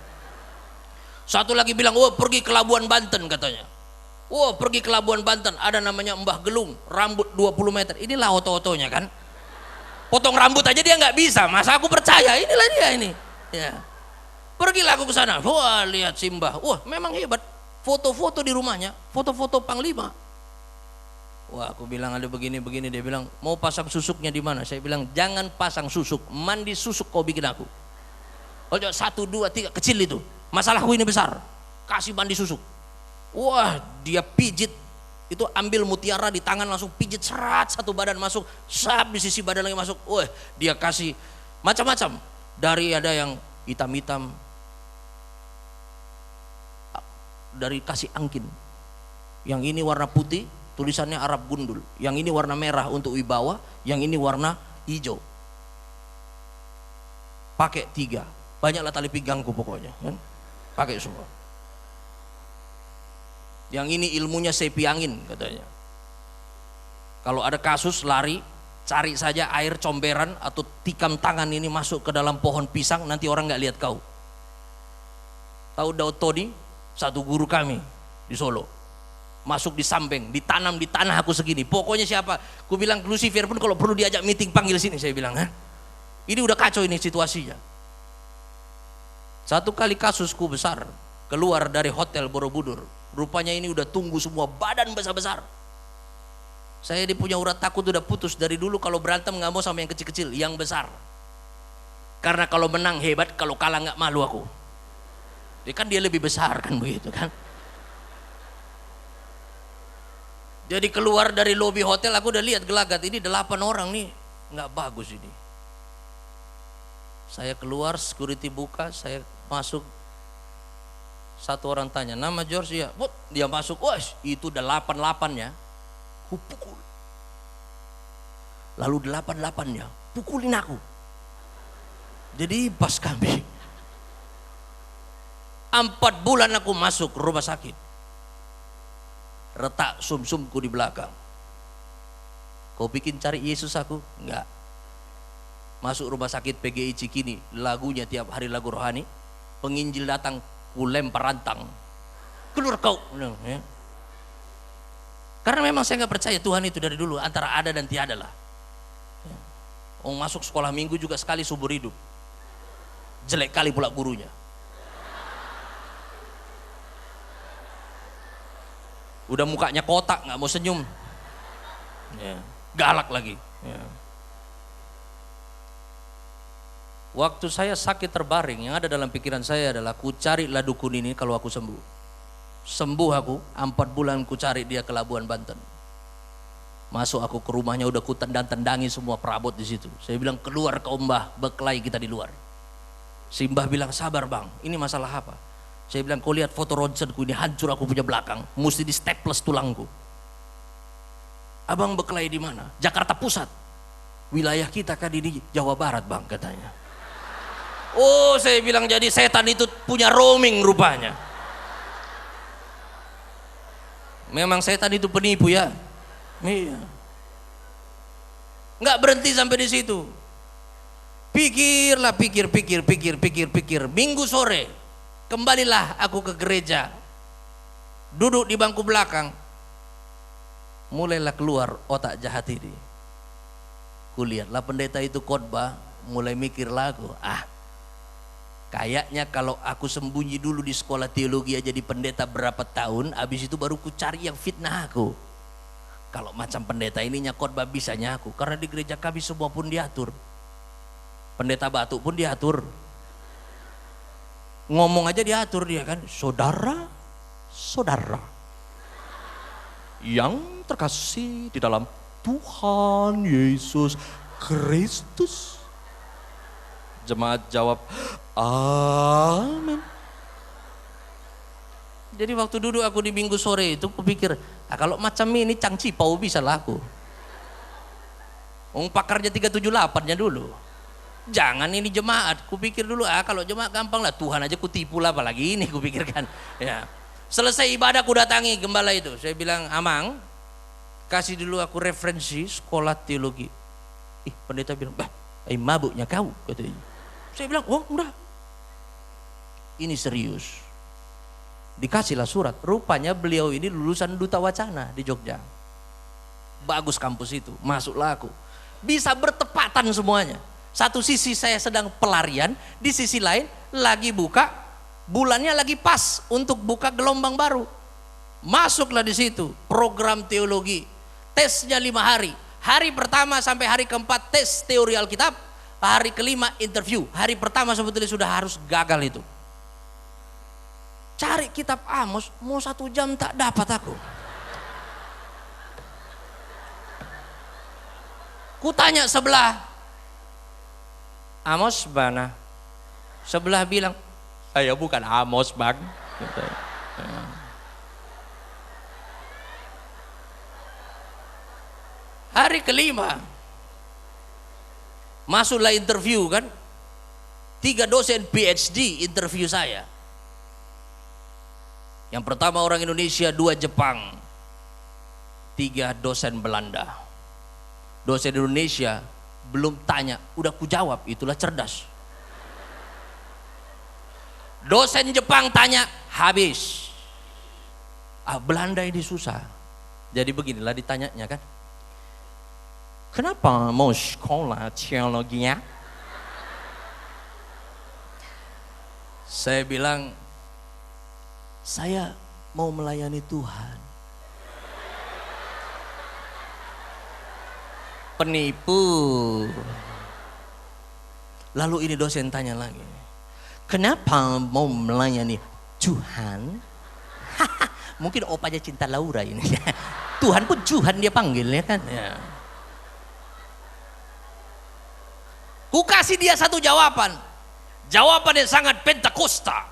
Speaker 2: Satu lagi bilang, oh pergi ke Labuan Banten katanya. Oh pergi ke Labuan Banten, ada namanya Mbah Gelung, rambut 20 meter, inilah oto-otonya kan. Potong rambut aja dia nggak bisa, masa aku percaya, inilah dia ini. Ya. Pergilah aku ke sana, wah lihat Simbah, wah memang hebat. Foto-foto di rumahnya, foto-foto Panglima. Wah aku bilang ada begini-begini, dia bilang mau pasang susuknya di mana? Saya bilang jangan pasang susuk, mandi susuk kau bikin aku. Oh 1, 2, 3 kecil itu, masalahku ini besar, kasih mandi susuk. Wah, dia pijit, itu ambil mutiara di tangan langsung pijit serat, satu badan masuk, sab di sisi badan lagi masuk. Wah, dia kasih macam-macam. Dari ada yang hitam-hitam, dari kasih angkin. Yang ini warna putih, tulisannya Arab Gundul. Yang ini warna merah untuk wibawa, yang ini warna hijau. Pakai 3, banyaklah tali pinggangku pokoknya, kan? Pakai semua. Yang ini ilmunya sepi angin katanya. Kalau ada kasus lari, cari saja air comberan atau tikam tangan ini masuk ke dalam pohon pisang, nanti orang nggak lihat kau. Tahu Daud Todi, satu guru kami di Solo, masuk di Sambeng, ditanam di tanah aku segini. Pokoknya siapa? Ku bilang Lucifer pun kalau perlu diajak meeting panggil sini, saya bilang. Ini udah kacau ini situasinya. Satu kali kasusku besar, keluar dari hotel Borobudur. Rupanya ini udah tunggu semua badan besar-besar. Saya punya urat takut udah putus dari dulu, kalau berantem nggak mau sama yang kecil-kecil, yang besar. Karena kalau menang hebat, kalau kalah nggak malu aku. Dia kan dia lebih besar kan begitu kan. Jadi keluar dari lobi hotel aku udah lihat gelagat, ini 8 orang nih, nggak bagus ini. Saya keluar, security buka, saya masuk. Satu orang tanya, nama George ya? Dia masuk, wah itu 88-nya, pukul. Lalu 88-nya, pukulin aku. Jadi pas kami. 4 bulan aku masuk rumah sakit. Retak sumsumku di belakang. Kau bikin cari Yesus aku? Enggak. Masuk rumah sakit PGI Cikini, lagunya tiap hari lagu rohani. Penginjil datang, ku lempar rantang, keluar kau. Karena memang saya nggak percaya Tuhan itu dari dulu, antara ada dan tiada lah. Masuk sekolah minggu juga sekali subur hidup, jelek kali pula gurunya. Udah mukanya kotak, nggak mau senyum, galak lagi. Waktu saya sakit terbaring, yang ada dalam pikiran saya adalah ku carilah dukun ini kalau aku sembuh. Sembuh aku, 4 bulan ku cari dia ke Labuan Banten. Masuk aku ke rumahnya, udah ku tendang-tendangi semua perabot di situ. Saya bilang, keluar kau Mbah, berkelahi kita di luar. Si Mbah bilang, sabar bang, ini masalah apa? Saya bilang, kau lihat foto ronsenku ini, hancur aku punya belakang, mesti di staples tulangku. Abang berkelahi di mana? Jakarta Pusat. Wilayah kita kan ini Jawa Barat bang, katanya. Oh, saya bilang jadi setan itu punya roaming rupanya. Memang setan itu penipu ya. Iya. Nggak berhenti sampai di situ. Pikirlah, pikir. Minggu sore kembalilah aku ke gereja. Duduk di bangku belakang. Mulailah keluar otak jahat ini. Kulihatlah pendeta itu khotbah, mulai mikir lagu. Kayaknya kalau aku sembunyi dulu di sekolah teologi aja di pendeta berapa tahun, habis itu baru ku cari yang fitnah aku. Kalau macam pendeta ininya khotbah bisanya aku, karena di gereja kami semua pun diatur. Pendeta batuk pun diatur. Ngomong aja diatur dia kan, saudara yang terkasih di dalam Tuhan Yesus Kristus. Jemaat jawab, amin. Jadi waktu duduk aku di minggu sore itu kupikir, kalau macam ini Cang Cipau bisa laku. Pakarnya 378-nya dulu. Jangan ini jemaat, kupikir dulu kalau jemaat gampang lah, Tuhan aja kutipu lah, apalagi ini kupikirkan. Ya. Selesai ibadah ku datangi gembala itu, saya bilang, Amang, kasih dulu aku referensi sekolah teologi. Pendeta bilang, mabuknya kau, katanya. Saya bilang, oh enggak, ini serius. Dikasihlah surat, rupanya beliau ini lulusan Duta Wacana di Jogja. Bagus kampus itu, masuklah aku. Bisa bertepatan semuanya. Satu sisi saya sedang pelarian, di sisi lain lagi buka, bulannya lagi pas untuk buka gelombang baru. Masuklah di situ, program teologi. Tesnya 5 hari. Hari pertama sampai hari keempat tes teori Alkitab. Hari kelima interview. Hari pertama sebetulnya sudah harus gagal itu. cari kitab Amos mau 1 jam tak dapat aku. Ku tanya sebelah, Amos mana? Sebelah bilang, saya bukan Amos bang. Hari kelima, masuklah interview kan, 3 dosen PhD interview saya. Yang pertama orang Indonesia, 2 Jepang, 3 dosen Belanda. Dosen Indonesia belum tanya, udah ku jawab, itulah cerdas. Dosen Jepang tanya, habis. Belanda ini susah. Jadi beginilah ditanyanya kan. Kenapa mau sekolah teologinya? Saya bilang, saya mau melayani Tuhan. Penipu. Lalu ini dosen tanya lagi, kenapa mau melayani Tuhan? Mungkin opanya Cinta Laura ini. Tuhan pun Tuhan dia panggil ya kan. Ya. Ku kasih dia 1 jawaban. Jawaban yang sangat Pentakosta.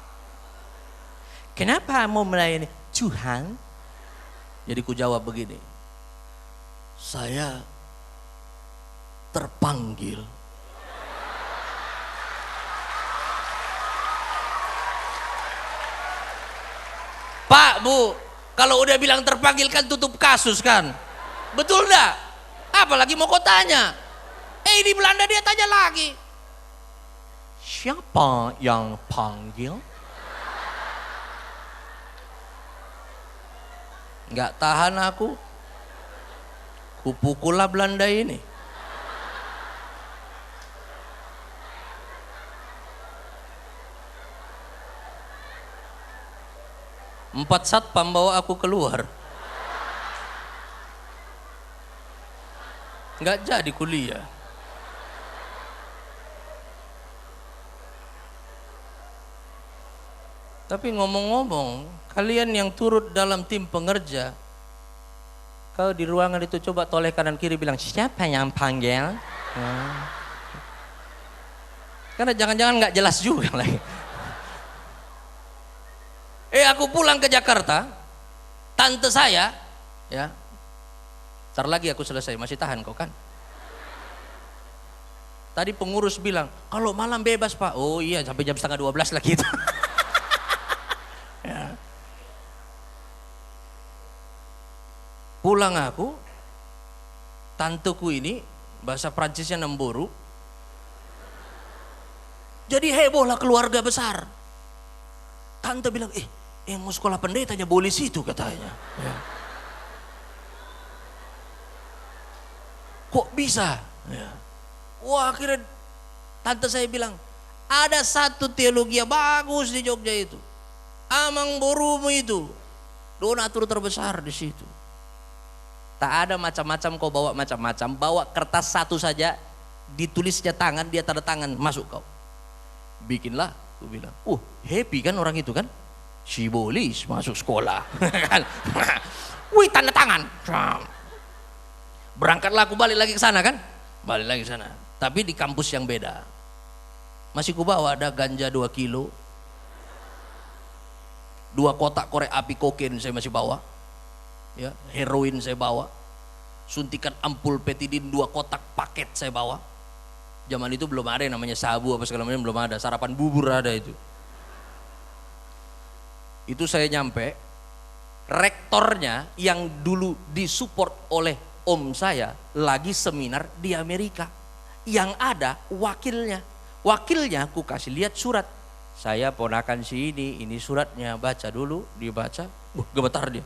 Speaker 2: Kenapa mau melayani Tuhan? Jadi ku jawab begini, saya terpanggil. Pak, Bu, kalau udah bilang terpanggil kan tutup kasus kan? Betul enggak? Apalagi mau kau tanya? Di Belanda dia tanya lagi. Siapa yang panggil? Nggak tahan aku. Kupukullah Belanda ini. Empat satpam bawa aku keluar. Nggak jadi kuliah. Tapi ngomong-ngomong, kalian yang turut dalam tim pengerja, kau di ruangan itu coba toleh kanan kiri bilang, siapa yang panggil? Karena jangan-jangan nggak jelas juga lagi. Aku pulang ke Jakarta, tante saya, ya, ntar lagi aku selesai, masih tahan kau kan? Tadi pengurus bilang, kalau malam bebas Pak. Oh iya, sampai jam 11:30 lagi itu. Ya. Pulang aku, tanteku ini bahasa Prancisnya Nemburu. Jadi hebohlah keluarga besar. Tante bilang, mau sekolah pendetanya boleh situ katanya. Ya. Kok bisa? Ya. Wah, akhirnya tante saya bilang, ada 1 teologi yang bagus di Jogja itu. Amang Borumu itu donatur terbesar di situ. Tak ada macam-macam, kau bawa macam-macam, bawa kertas 1 saja, ditulisnya tangan, dia tanda tangan, masuk kau. Bikinlah, aku bilang. Happy kan orang itu kan? Si Bolis masuk sekolah. Kan? Wih, tanda tangan. Berangkatlah aku balik lagi ke sana kan? Balik lagi ke sana. Tapi di kampus yang beda. Masih ku bawa ada ganja 2 kilo. 2 kotak korek api kokain saya masih bawa, ya, heroin saya bawa, suntikan ampul petidin 2 kotak paket saya bawa. Zaman itu belum ada yang namanya sabu apa segala macam, belum ada. Sarapan bubur ada itu. Itu saya nyampe, rektornya yang dulu disupport oleh om saya lagi seminar di Amerika. Yang ada wakilnya. Wakilnya aku kasih lihat surat. Saya ponakan si ini suratnya, baca dulu, dibaca, gemetar dia.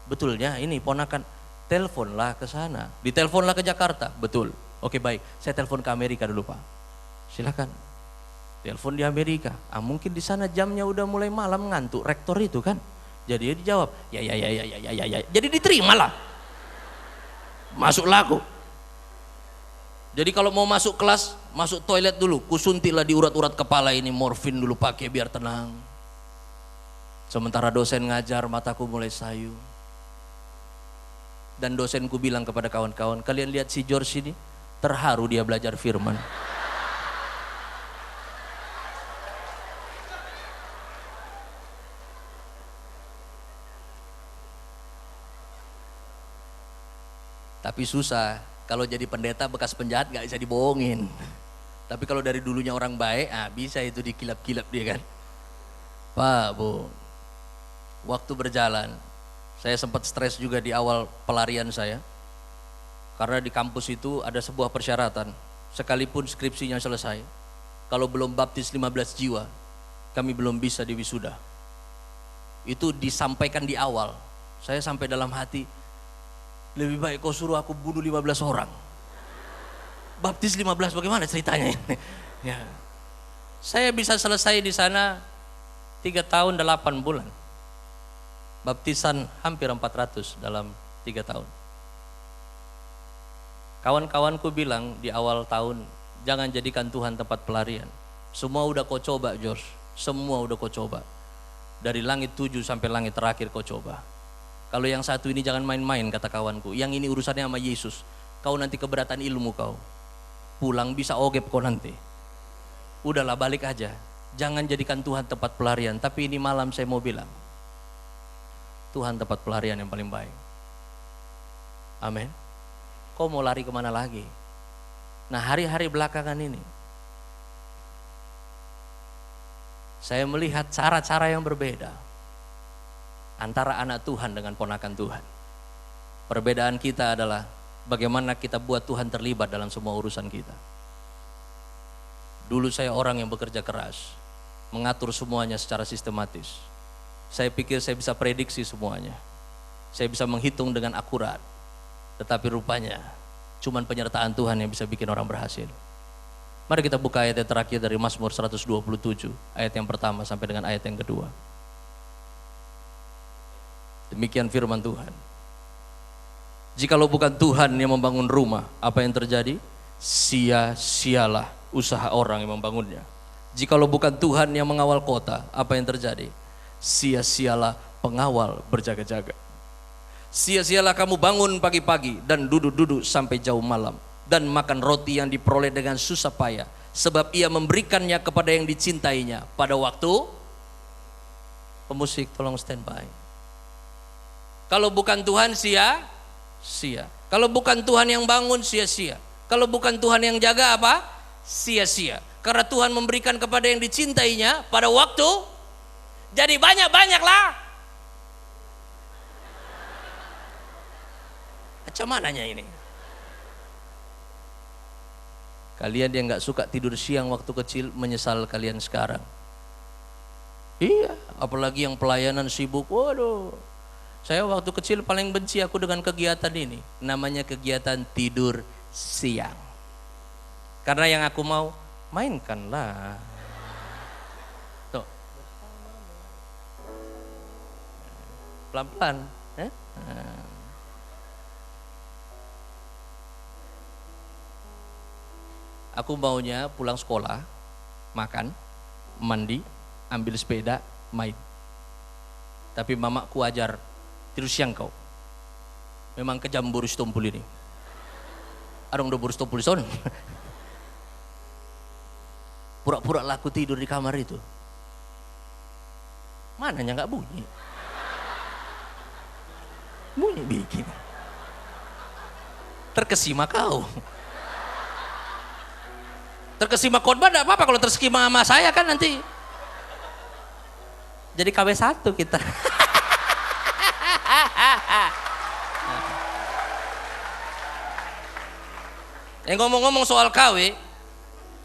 Speaker 2: Betulnya ini ponakan, teleponlah ke sana, diteleponlah ke Jakarta, betul. Oke baik, saya telepon ke Amerika dulu Pak. Silakan, telepon di Amerika. Mungkin di sana jamnya udah mulai malam, ngantuk rektor itu kan. Jadi dia dijawab, ya. Jadi diterimalah. Masuklah aku. Jadi kalau mau masuk kelas, masuk toilet dulu, kusuntiklah di urat-urat kepala ini morfin dulu pakai biar tenang. Sementara dosen ngajar, mataku mulai sayu. Dan dosenku bilang kepada kawan-kawan, kalian lihat si George ini, terharu dia belajar firman. Tapi susah, kalau jadi pendeta bekas penjahat gak bisa dibohongin. Tapi kalau dari dulunya orang baik, bisa itu dikilap-kilap dia kan. Pak, Bu, waktu berjalan, saya sempat stres juga di awal pelarian saya. Karena di kampus itu ada sebuah persyaratan, sekalipun skripsinya selesai, kalau belum baptis 15 jiwa, kami belum bisa diwisuda. Itu disampaikan di awal. Saya sampai dalam hati, lebih baik kau suruh aku bunuh 15 orang. Baptis 15 bagaimana ceritanya ini? Ya. Saya bisa selesai di sana 3 tahun 8 bulan. Baptisan hampir 400 dalam 3 tahun. Kawan-kawanku bilang di awal tahun, jangan jadikan Tuhan tempat pelarian. Semua udah kau coba, George. Semua udah kau coba. Dari langit 7 sampai langit terakhir kau coba. Kalau yang satu ini jangan main-main, kata kawanku. Yang ini urusannya sama Yesus. Kau nanti keberatan ilmu kau. Pulang bisa ogep kau nanti. Udahlah balik aja. Jangan jadikan Tuhan tempat pelarian. Tapi ini malam saya mau bilang, Tuhan tempat pelarian yang paling baik. Amin. Kau mau lari kemana lagi? Nah, hari-hari belakangan ini, saya melihat cara-cara yang berbeda antara anak Tuhan dengan ponakan Tuhan. Perbedaan kita adalah bagaimana kita buat Tuhan terlibat dalam semua urusan kita. Dulu saya orang yang bekerja keras, mengatur semuanya secara sistematis. Saya pikir saya bisa prediksi semuanya. Saya bisa menghitung dengan akurat. Tetapi rupanya cuman penyertaan Tuhan yang bisa bikin orang berhasil. Mari kita buka ayat yang terakhir dari Mazmur 127, ayat yang pertama sampai dengan ayat yang kedua. Demikian firman Tuhan. Jikalau bukan Tuhan yang membangun rumah, apa yang terjadi? Sia-sialah usaha orang yang membangunnya. Jikalau bukan Tuhan yang mengawal kota, apa yang terjadi? Sia-sialah pengawal berjaga-jaga. Sia-sialah kamu bangun pagi-pagi dan duduk-duduk sampai jauh malam, dan makan roti yang diperoleh dengan susah payah, sebab ia memberikannya kepada yang dicintainya pada waktu. Pemusik tolong standby. Kalau bukan Tuhan sia-sia. Kalau bukan Tuhan yang bangun sia-sia. Kalau bukan Tuhan yang jaga apa? Sia-sia. Karena Tuhan memberikan kepada yang dicintainya pada waktu. Jadi banyak-banyaklah. Macam mananya ini? Kalian yang gak suka tidur siang waktu kecil, menyesal kalian sekarang. Iya, apalagi yang pelayanan sibuk. Waduh, saya waktu kecil paling benci aku dengan kegiatan ini. Namanya kegiatan tidur siang. Karena yang aku mau, mainkanlah. Tuh. Pelan-pelan. Aku maunya pulang sekolah, makan, mandi, ambil sepeda, main. Tapi mamaku ajar, tidur siang kau. Memang kejam boris tumpul ini. Adong udah boris tumpul son. Pura-pura laku tidur di kamar itu. Mananya nggak bunyi? Bunyi bikin. Terkesima kau. Terkesima khotbah enggak apa-apa, kalau terkesima sama saya kan nanti jadi KW 1 kita. Ngomong-ngomong soal KW,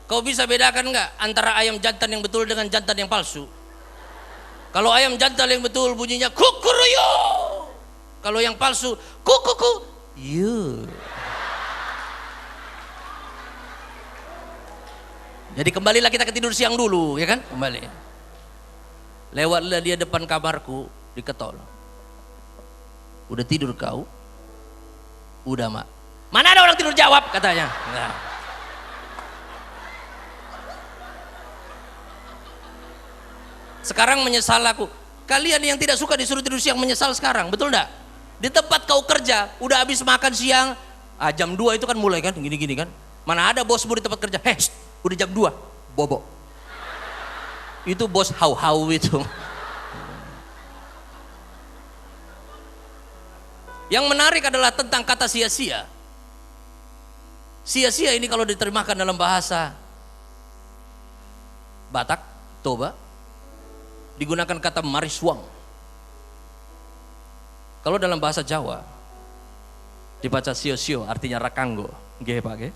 Speaker 2: kau bisa bedakan enggak antara ayam jantan yang betul dengan jantan yang palsu? Kalau ayam jantan yang betul bunyinya kukuruyu. Kalau yang palsu kukuku yu. Jadi kembalilah kita ke tidur siang dulu, ya kan? Kembali. Lewatlah dia depan kamarku, diketol. Udah tidur kau? Udah, Mak. Mana ada orang tidur jawab, katanya. Nah. Sekarang menyesal aku. Kalian yang tidak suka disuruh tidur siang menyesal sekarang, betul enggak? Di tempat kau kerja, udah habis makan siang, jam 2 itu kan mulai kan, gini-gini kan. Mana ada bosmu di tempat kerja, udah jam 2, bobo. Itu bos hau-hau itu. Yang menarik adalah tentang kata sia-sia. Sia-sia ini kalau diterjemahkan dalam bahasa Batak, Toba, digunakan kata mariswang. Kalau dalam bahasa Jawa dibaca sio-sio, artinya rakanggo. Nggih Pak, nggih.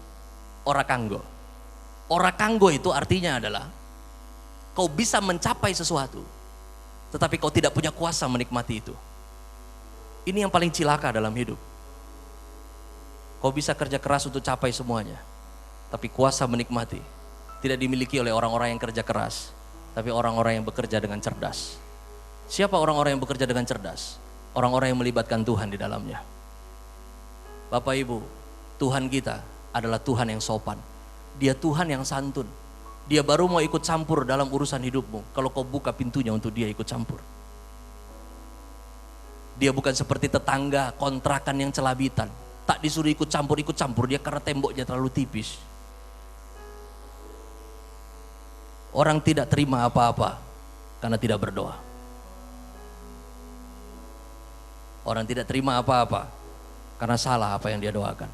Speaker 2: Orakanggo. Orakanggo itu artinya adalah kau bisa mencapai sesuatu, tetapi kau tidak punya kuasa menikmati itu. Ini yang paling cilaka dalam hidup. Kau bisa kerja keras untuk capai semuanya, tapi kuasa menikmati tidak dimiliki oleh orang-orang yang kerja keras, tapi orang-orang yang bekerja dengan cerdas. Siapa orang-orang yang bekerja dengan cerdas? Orang-orang yang melibatkan Tuhan di dalamnya. Bapak Ibu, Tuhan kita adalah Tuhan yang sopan. Dia Tuhan yang santun. Dia baru mau ikut campur dalam urusan hidupmu kalau kau buka pintunya untuk dia ikut campur. Dia bukan seperti tetangga kontrakan yang celabitan. Tak disuruh ikut campur dia karena temboknya terlalu tipis. Orang tidak terima apa-apa karena tidak berdoa. Orang tidak terima apa-apa karena salah apa yang dia doakan.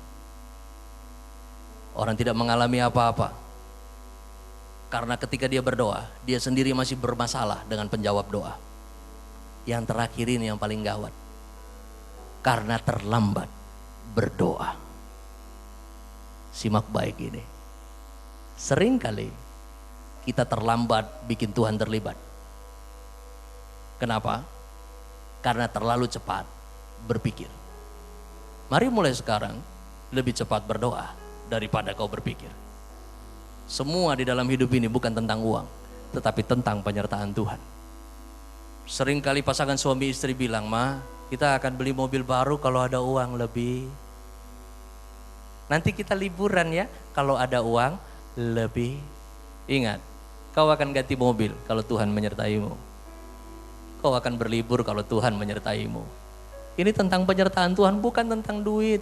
Speaker 2: Orang tidak mengalami apa-apa karena ketika dia berdoa, dia sendiri masih bermasalah dengan penjawab doa. Yang terakhir ini yang paling gawat, karena terlambat berdoa. Simak baik ini. Seringkali kita terlambat bikin Tuhan terlibat. Kenapa? Karena terlalu cepat berpikir. Mari mulai sekarang lebih cepat berdoa daripada kau berpikir. Semua di dalam hidup ini bukan tentang uang, tetapi tentang penyertaan Tuhan. Seringkali pasangan suami istri bilang, "Ma, kita akan beli mobil baru kalau ada uang lebih. Nanti kita liburan ya kalau ada uang lebih." Ingat, kau akan ganti mobil kalau Tuhan menyertaimu. Kau akan berlibur kalau Tuhan menyertaimu. Ini tentang penyertaan Tuhan, bukan tentang duit.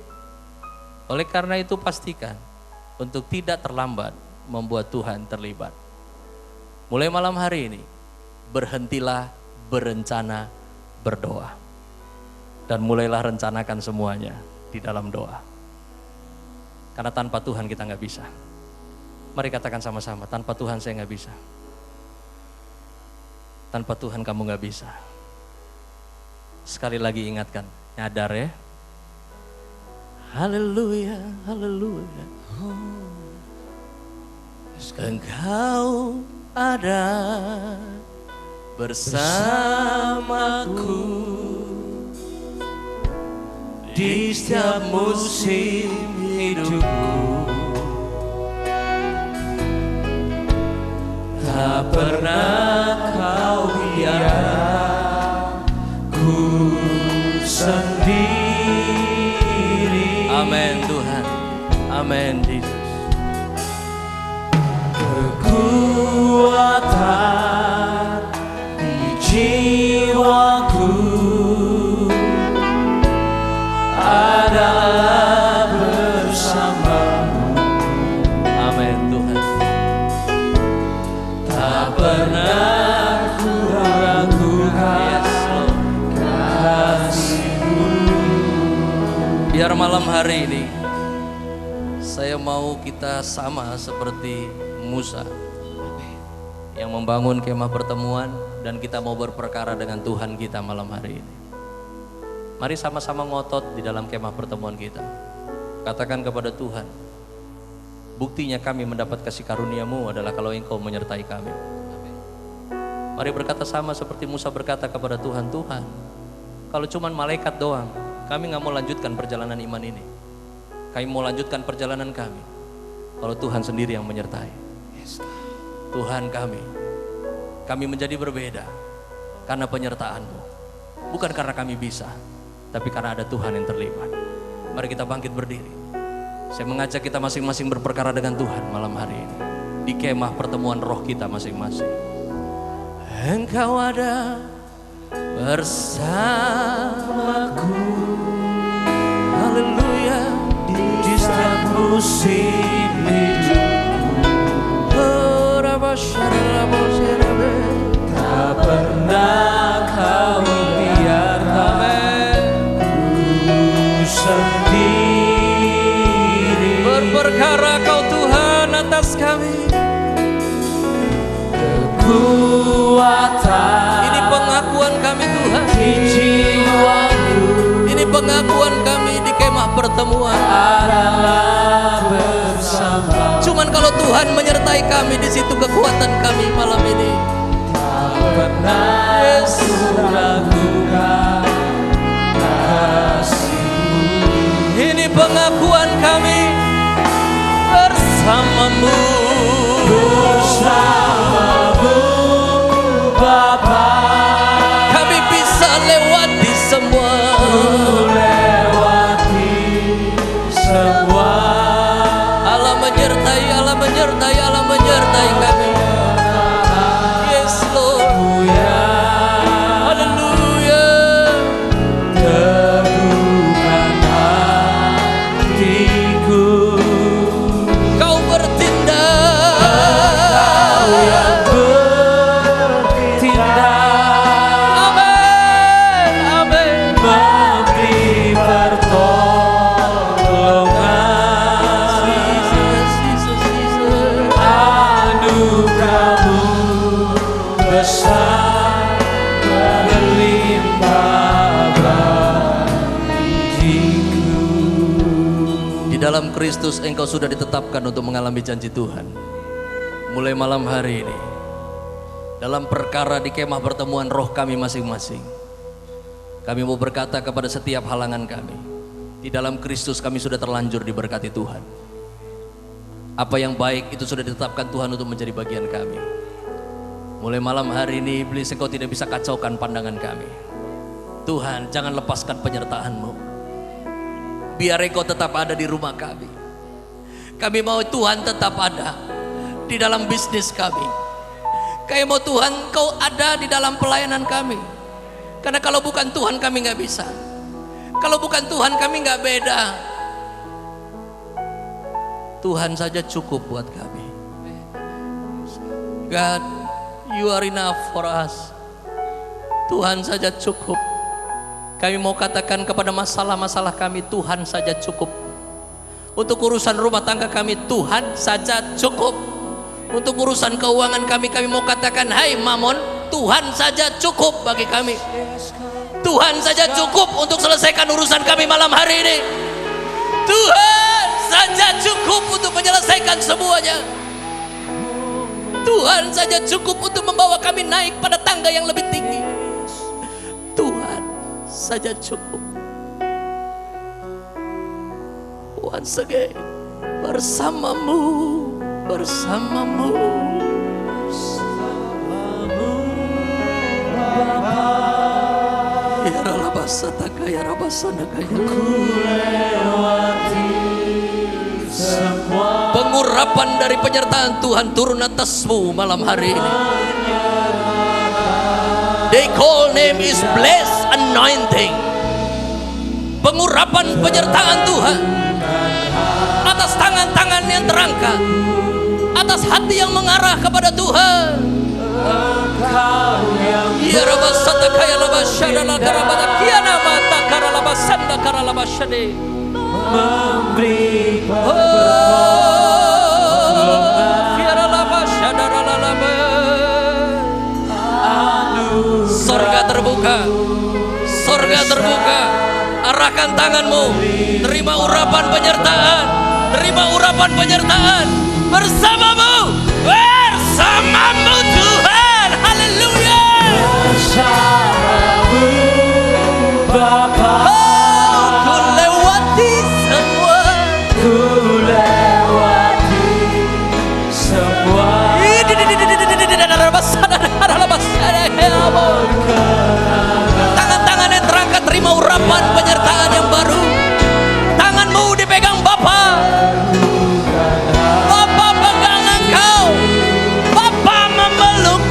Speaker 2: Oleh karena itu pastikan untuk tidak terlambat membuat Tuhan terlibat. Mulai malam hari ini, berhentilah berencana berdoa. Dan mulailah rencanakan semuanya di dalam doa. Karena tanpa Tuhan kita gak bisa. Mari katakan sama-sama, tanpa Tuhan saya gak bisa. Tanpa Tuhan kamu gak bisa. Sekali lagi ingatkan, nyadar ya. Haleluya, haleluya. Engkau ada bersamaku di setiap musim hidupku. Tak pernah kau biarkan ku sendiri. Amin Tuhan, amin Yesus. Kekuatan di jiwaku adalah bersamamu. Amin Tuhan. Tak pernah ku ragukan kasih-Mu. Biar malam hari ini saya mau kita sama seperti Musa yang membangun kemah pertemuan, dan kita mau berperkara dengan Tuhan kita malam hari ini. Mari sama-sama ngotot di dalam kemah pertemuan kita. Katakan kepada Tuhan, buktinya kami mendapat kasih karunia-Mu adalah kalau Engkau menyertai kami. Mari berkata sama seperti Musa berkata kepada Tuhan, Tuhan, kalau cuman malaikat doang, kami gak mau lanjutkan perjalanan iman ini. Kami mau lanjutkan perjalanan kami kalau Tuhan sendiri yang menyertai. Tuhan kami menjadi berbeda karena penyertaan-Mu. Bukan karena kami bisa, tapi karena ada Tuhan yang terlibat. Mari kita bangkit berdiri. Saya mengajak kita masing-masing berperkara dengan Tuhan malam hari ini. Di kemah pertemuan roh kita masing-masing. Engkau ada bersamaku. Haleluya. Di setiap musim hidupku,
Speaker 1: tak pernah kau biarkan ku sendiri.
Speaker 2: berperkara kau Tuhan atas kami.
Speaker 1: Kekuatan
Speaker 2: Ini pengakuan kami Tuhan.
Speaker 1: di jiwaku
Speaker 2: Ini pengakuan kami di kemah pertemuan.
Speaker 1: adalah bersama.
Speaker 2: Cuman kalau Tuhan menyertai kami, di situ kekuatan kami malam ini.
Speaker 1: Tak pernah ku ragukan kasih-Mu.
Speaker 2: Ini pengakuan kami bersamamu.
Speaker 1: Bersama-Mu Bapa,
Speaker 2: Kami bisa lewati semua.
Speaker 1: lewati semua.
Speaker 2: Allah menyertai, Allah menyertai, Allah menyertai kami. Yes Lord. Haleluya.
Speaker 1: Teguhkan hatiku,
Speaker 2: Kau bertindak.
Speaker 1: Kau yang bertindak,
Speaker 2: Amin, amin.
Speaker 1: memberi pertolongan.
Speaker 2: Jesus, Jesus, Jesus.
Speaker 1: Anugerah-Mu besar berlimpah bagiku.
Speaker 2: Di dalam Kristus engkau sudah ditetapkan untuk mengalami janji Tuhan. Mulai malam hari ini, dalam perkara di kemah pertemuan roh kami masing-masing, kami mau berkata kepada setiap halangan kami, di dalam Kristus kami sudah terlanjur diberkati Tuhan. Apa yang baik itu sudah ditetapkan Tuhan untuk menjadi bagian kami. Mulai malam hari ini iblis engkau tidak bisa kacaukan pandangan kami. Tuhan, jangan lepaskan penyertaan-Mu. Biar engkau tetap ada di rumah kami. Kami mau Tuhan tetap ada di dalam bisnis kami. Kami mau Tuhan Kau ada di dalam pelayanan kami. Karena kalau bukan Tuhan kami nggak bisa. Kalau bukan Tuhan kami nggak beda. Tuhan saja cukup buat kami. God, You are enough for us. Tuhan saja cukup. Kami mau katakan kepada masalah-masalah kami, Tuhan saja cukup. Untuk urusan rumah tangga kami, Tuhan saja cukup. Untuk urusan keuangan kami mau katakan, hai Mamon, Tuhan saja cukup bagi kami. Tuhan saja cukup untuk selesaikan urusan kami malam hari ini. Tuhan saja cukup untuk menyelesaikan semuanya. Tuhan saja cukup untuk membawa kami naik pada tangga yang lebih tinggi. Tuhan saja cukup. Once again, bersamamu, bersamamu, bersamamu Bapa. Ya Rabasataka, ya Rabasanaka, ya
Speaker 1: Lewati semua
Speaker 2: pengurapan dari penyertaan Tuhan turun atasmu malam hari ini. They call name is blessed anointing. Pengurapan penyertaan Tuhan atas tangan-tangan yang terangkat, atas hati yang mengarah kepada Tuhan.
Speaker 1: Engkau yang
Speaker 2: Ya Rabasataka, ya Rabashadala, Karabata, Kiana Mata, Karalabasanda, Karalabashade.
Speaker 1: memberi
Speaker 2: Sorga terbuka, sorga terbuka. Arahkan tanganmu, terima urapan penyertaan, terima urapan penyertaan bersamamu, bersamamu Tuhan. Haleluya.
Speaker 1: bersamamu Bapa.
Speaker 2: Ku lewati semua.
Speaker 1: Ku lewati semua
Speaker 2: tangan-tangan yang terangkat terima urapan penyertaan yang baru. Tanganmu dipegang Bapa. Bapa pegang engkau. Bapa memeluk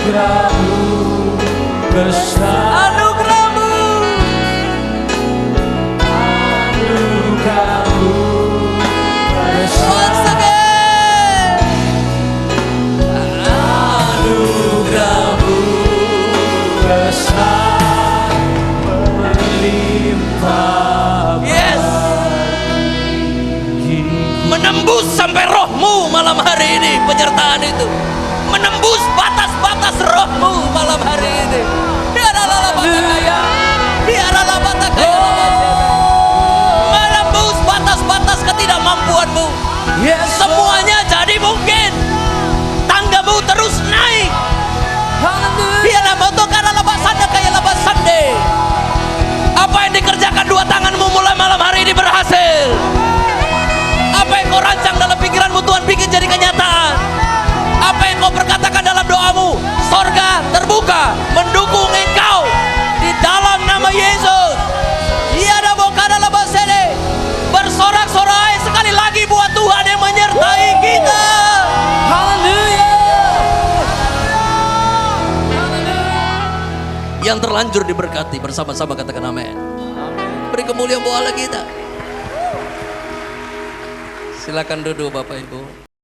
Speaker 1: anugerahmu besar,
Speaker 2: Anugerahmu.
Speaker 1: anugerahmu besar,
Speaker 2: Once again.
Speaker 1: anugerahmu besar, melimpah
Speaker 2: Yes.
Speaker 1: bagi
Speaker 2: Menembus sampai rohmu malam hari ini, penyertaan itu menembus batas-batas rohmu malam hari ini. Menembus batas-batas ketidakmampuanmu.
Speaker 1: Yes,
Speaker 2: Semuanya jadi mungkin. Tanggamu terus naik.
Speaker 1: haleluya.
Speaker 2: Biarlah motokan lepas sande kayak lepas sande. Apa yang dikerjakan dua tanganmu mulai malam hari ini berhasil. Apa yang kau rancang dalam pikiranmu Tuhan bikin jadi kenyataan. Apa yang kau perkatakan dalam doamu, sorga terbuka mendukung engkau di dalam nama Yesus. Tiada bokada lepas sede. Bersorak-sorai sekali lagi buat Tuhan yang menyertai kita.
Speaker 1: Haleluya.
Speaker 2: Yang terlanjur diberkati bersama-sama katakan amin. Beri kemuliaan buat Allah kita. Silakan duduk Bapak Ibu.